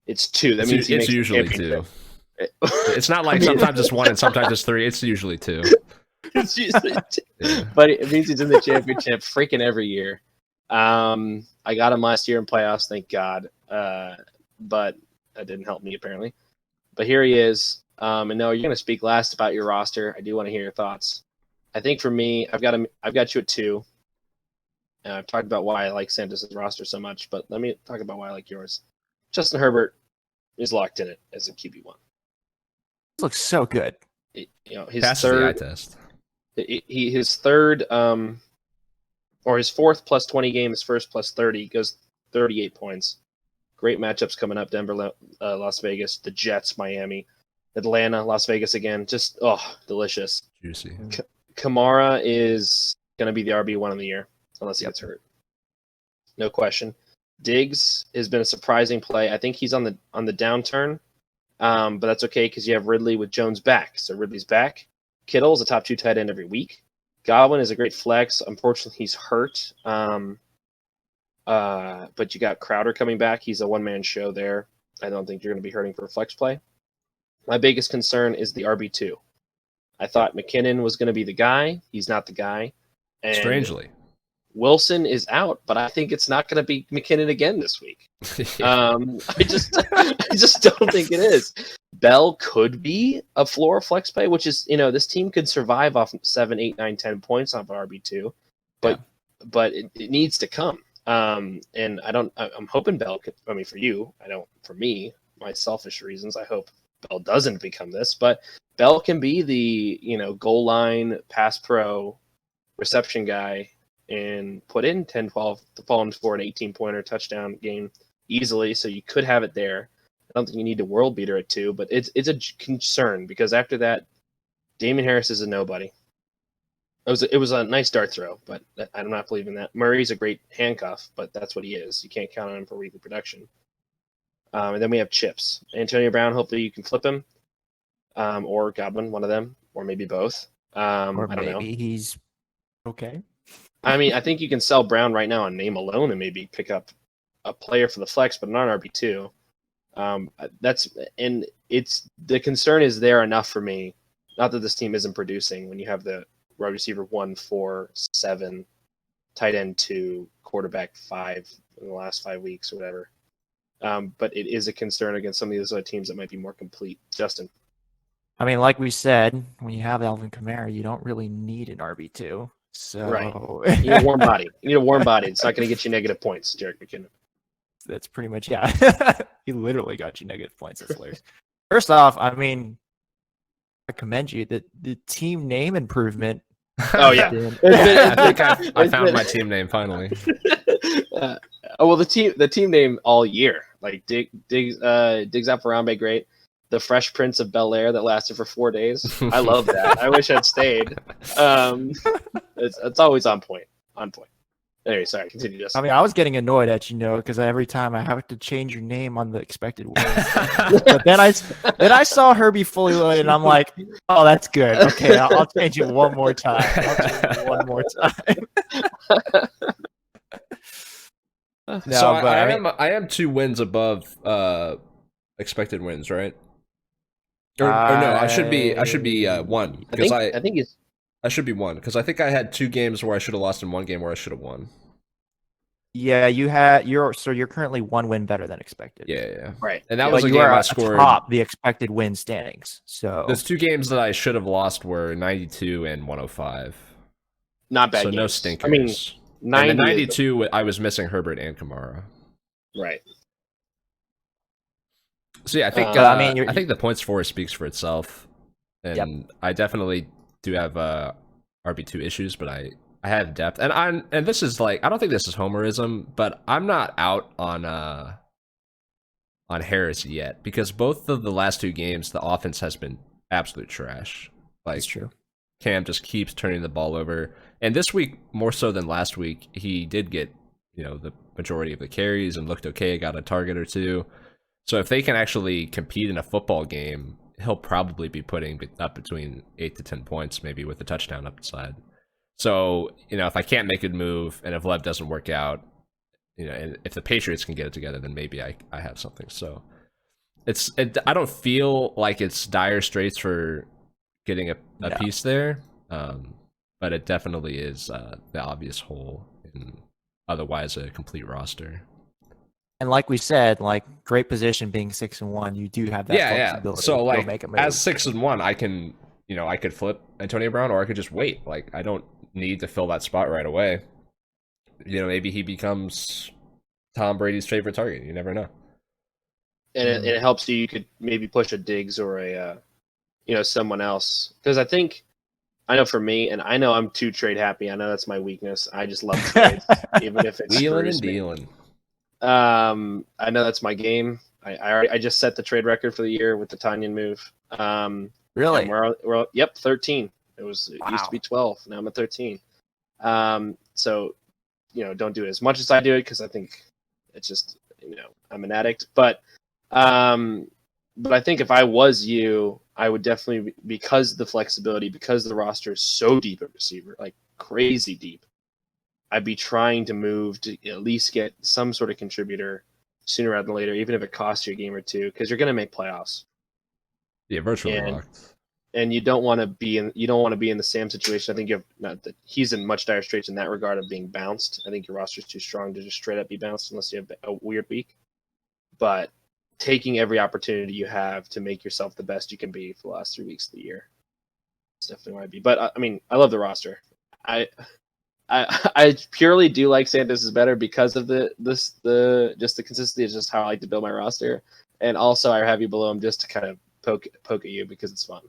S2: It's 2. That means
S1: it's usually 2. It's not like sometimes it's 1 and sometimes it's 3. It's usually 2.
S2: It's usually 2. Yeah. But it means he's in the championship freaking every year. I got him last year in playoffs, thank God. But that didn't help me apparently. But here he is. And Noah, you're going to speak last about your roster. I do want to hear your thoughts. I think for me, I've got you at 2. And I've talked about why I like Santos' roster so much, but let me talk about why I like yours. Justin Herbert is locked in it as a QB1.
S3: This looks so good.
S2: His
S1: Passes
S2: third
S1: the eye test.
S2: His third or his fourth plus 20 game, his first plus 30 goes 38 points. Great matchups coming up: Denver, Las Vegas, the Jets, Miami, Atlanta, Las Vegas again. Just delicious.
S1: Juicy.
S2: Kamara is going to be the RB1 of the year unless he gets hurt. No question. Diggs has been a surprising play. I think he's on the downturn, but that's okay because you have Ridley with Jones back. So Ridley's back. Kittle's a top 2 tight end every week. Godwin is a great flex. Unfortunately, he's hurt. But you got Crowder coming back. He's a one-man show there. I don't think you're going to be hurting for a flex play. My biggest concern is the RB2. I thought McKinnon was going to be the guy. He's not the guy. And
S1: Strangely.
S2: Wilson is out, but I think it's not going to be McKinnon again this week. I just don't think it is. Bell could be a floor flex play, which is, this team could survive off 7, 8, 9, 10 points off of RB2, but it needs to come. And I'm hoping Bell could, for you, for me, my selfish reasons, I hope Bell doesn't become this, but Bell can be the, goal line pass pro reception guy and put in 10, 12 to fall in for an 18-pointer touchdown game easily. So you could have it there. I don't think you need to world beater at 2, but it's a concern because after that, Damien Harris is a nobody. It was a nice dart throw, but I'm not believing that. Murray's a great handcuff, but that's what he is. You can't count on him for weekly production. And then we have chips. Antonio Brown, hopefully you can flip him, or Godwin, one of them, or maybe both.
S3: Or
S2: I don't
S3: maybe
S2: know.
S3: he's okay.
S2: I think you can sell Brown right now on name alone and maybe pick up a player for the flex, but not RB2. The concern is there enough for me. Not that this team isn't producing when you have the wide receiver 1, 4, 7, tight end 2, quarterback 5 in the last 5 weeks or whatever. But it is a concern against some of these other teams that might be more complete. Justin.
S3: Like we said, when you have Alvin Kamara, you don't really need an RB2. So
S2: right. You need a warm body. It's not going to get you negative points, Jerick McKinnon.
S3: That's pretty much, yeah. He literally got you negative points. That's hilarious. First off, I commend you. The team name improvement.
S2: Oh, yeah.
S1: I think I found my team name finally.
S2: The team name all year. Like Diggs Alfarambe, great. The Fresh Prince of Bel-Air that lasted for 4 days. I love that. I wish I'd stayed. It's always on point. Anyway, sorry, continue, Justin.
S3: I was getting annoyed at because every time I have to change your name on the expected wins. But then I saw Herbie fully loaded, and I'm like, oh, that's good. Okay, I'll change it one more time.
S1: I am 2 wins above expected wins, right? Or no, I should be 1 because
S2: I think it's.
S1: I should be 1 because I think I had 2 games where I should have lost and 1 game where I should have won.
S3: Yeah, you're currently 1 win better than expected.
S1: Yeah.
S2: Right.
S1: And that was a game I scored
S3: top the expected win standings. So
S1: those 2 games that I should have lost were 92 and 105.
S2: Not bad.
S1: So
S2: games.
S1: no stinkers. 92 I was missing Herbert and Kamara.
S2: Right.
S1: So yeah, I think the points for speaks for itself. And
S3: yep.
S1: I definitely do have RB2 issues, but I have depth, and this is I don't think this is homerism, but I'm not out on Harris yet because both of the last 2 games the offense has been absolute trash.
S3: That's true.
S1: Cam just keeps turning the ball over, and this week more so than last week he did get the majority of the carries and looked okay, got a target or 2. So if they can actually compete in a football game, he'll probably be putting up between 8 to 10 points, maybe with a touchdown upside. So, if I can't make a move and if Lev doesn't work out, and if the Patriots can get it together, then maybe I have something. So I don't feel like it's dire straits for getting a piece there, but it definitely is the obvious hole in otherwise a complete roster.
S3: And like we said, great position being 6-1, you do have that flexibility.
S1: So
S3: make a move.
S1: as 6-1, I can, I could flip Antonio Brown or I could just wait. I don't need to fill that spot right away. Maybe he becomes Tom Brady's favorite target. You never know.
S2: And it helps you. You could maybe push a Diggs or a, someone else. Because I know for me, and I know I'm too trade happy. I know that's my weakness. I just love trades, even if it's
S1: wheeling and dealing.
S2: I know that's my game. I just set the trade record for the year with the Tanyan move.
S3: Really?
S2: We're 13. It used to be 12. Now I'm at 13. So don't do it as much as I do it because I think it's just I'm an addict. But I think if I was you, I would definitely, because the flexibility, because the roster is so deep at receiver, like crazy deep, I'd be trying to move to at least get some sort of contributor sooner rather than later, even if it costs you a game or two, because you're going to make playoffs.
S1: Yeah, virtually
S2: And
S1: locked.
S2: and you don't want to be in the same situation. I think you have not that he's in much dire straits in that regard of being bounced. I think your roster's too strong to just straight up be bounced unless you have a weird week. But taking every opportunity you have to make yourself the best you can be for the last 3 weeks of the year, it's definitely where I'd be. But I mean, I love the roster. I purely do like Santos is better because of the consistency. Is just how I like to build my roster, and also I have you below him just to kind of poke at you because it's fun.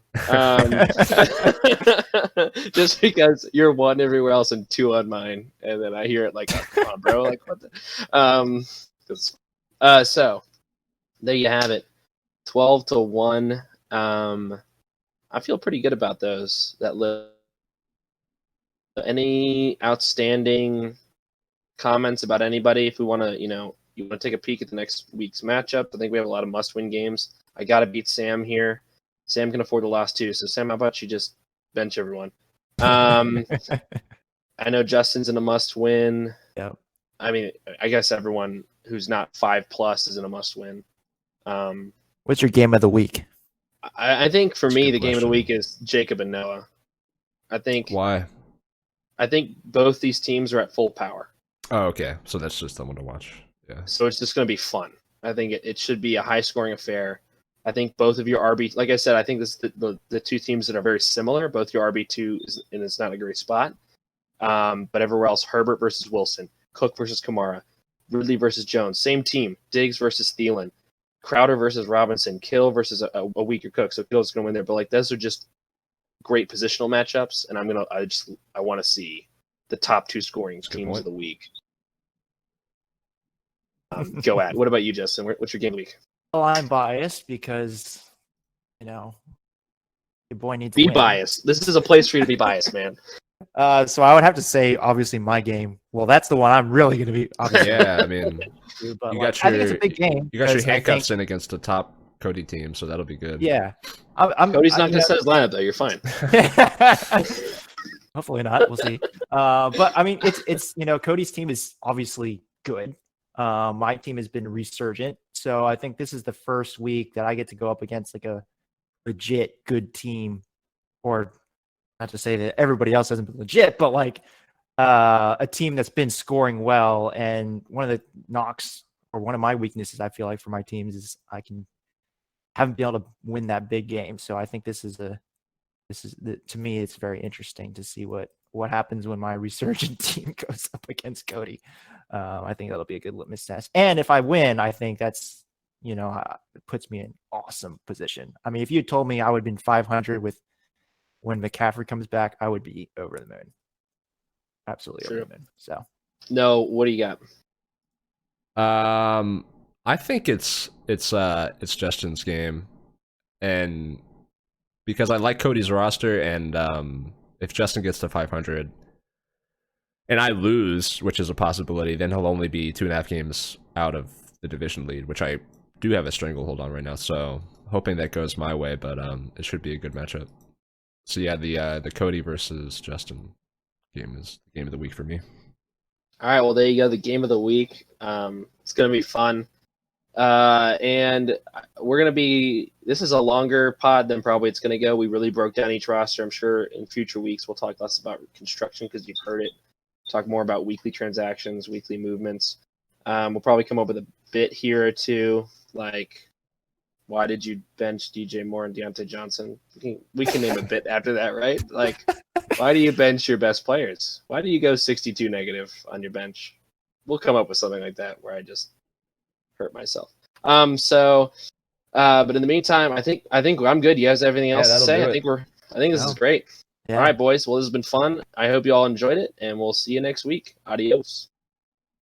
S2: Just because you're 1 everywhere else and 2 on mine, and then I hear it like, oh, come on, bro, like what the so there you have it, 12-1. I feel pretty good about those. Any outstanding comments about anybody? If we want to, you want to take a peek at the next week's matchup, I think we have a lot of must-win games. I got to beat Sam here. Sam can afford the last 2, so Sam, how about you just bench everyone? I know Justin's in a must-win.
S3: Yep.
S2: I mean, I guess everyone who's not 5+ is in a must-win.
S3: What's your game of the week?
S2: I think for
S1: That's a
S2: me,
S1: good
S2: the game of the
S1: question.
S2: week is Jacob and Noah.
S1: Why?
S2: I think both these teams are at full power.
S1: Oh, okay. So that's just someone to watch. Yeah.
S2: So it's just going to be fun. I think it should be a high-scoring affair. I think both of your RB, like I said, I think this is the 2 teams that are very similar. Both your RB2 and it's not a great spot. But everywhere else, Herbert versus Wilson, Cook versus Kamara, Ridley versus Jones, same team. Diggs versus Thielen, Crowder versus Robinson, Kill versus a weaker Cook. So Kill's going to win there. But like those are just great positional matchups, and I want to see the top 2 scoring teams of the week. Go at. What about you, Justin? What's your game of the week?
S3: Well, I'm biased because, your boy needs
S2: Be
S3: to win.
S2: biased. This is a place for you to be biased, man.
S3: So I would have to say, obviously, my game. Well, that's the one I'm really going to be. Obviously,
S1: Yeah, I mean,
S3: but
S1: I think
S3: it's a big game.
S1: You got your
S3: 'cause I
S1: handcuffs
S3: think-
S1: in against the top Cody team, so that'll be good.
S3: Yeah,
S2: Cody's not going to set his lineup though. You're fine.
S3: Hopefully not. We'll see. But I mean, it's Cody's team is obviously good. My team has been resurgent, so I think this is the first week that I get to go up against like a legit good team, or not to say that everybody else hasn't been legit, but like a team that's been scoring well. And one of the knocks or one of my weaknesses I feel like for my teams is I haven't been able to win that big game. So I think to me, it's very interesting to see what happens when my resurgent team goes up against Cody. I think that'll be a good litmus test. And if I win, I think that's, it puts me in awesome position. I mean, if you had told me I would have been 500 when McCaffrey comes back, I would be over the moon. Absolutely over the moon. So,
S2: no, what do you got?
S1: I think it's Justin's game, and because I like Cody's roster, and if Justin gets to 500 and I lose, which is a possibility, then he'll only be 2.5 games out of the division lead, which I do have a stranglehold on right now. So hoping that goes my way, but it should be a good matchup. So yeah, the Cody versus Justin game is the game of the week for me.
S2: All right, well there you go, the game of the week. It's gonna be fun, and we're gonna be. This is a longer pod than probably it's gonna go. We really broke down each roster. I'm sure in future weeks we'll talk less about construction because you've heard it. Talk more about weekly transactions, weekly movements. We'll probably come up with a bit here or two, like why did you bench DJ Moore and Deontay Johnson? We can name a bit after that, right? Like, why do you bench your best players? Why do you go 62 negative on your bench? We'll come up with something like that where I just hurt myself. But in the meantime, I think I'm good. You guys have everything else to say? I think this is great. Yeah. All right, boys. Well, this has been fun. I hope you all enjoyed it, and we'll see you next week. Adios.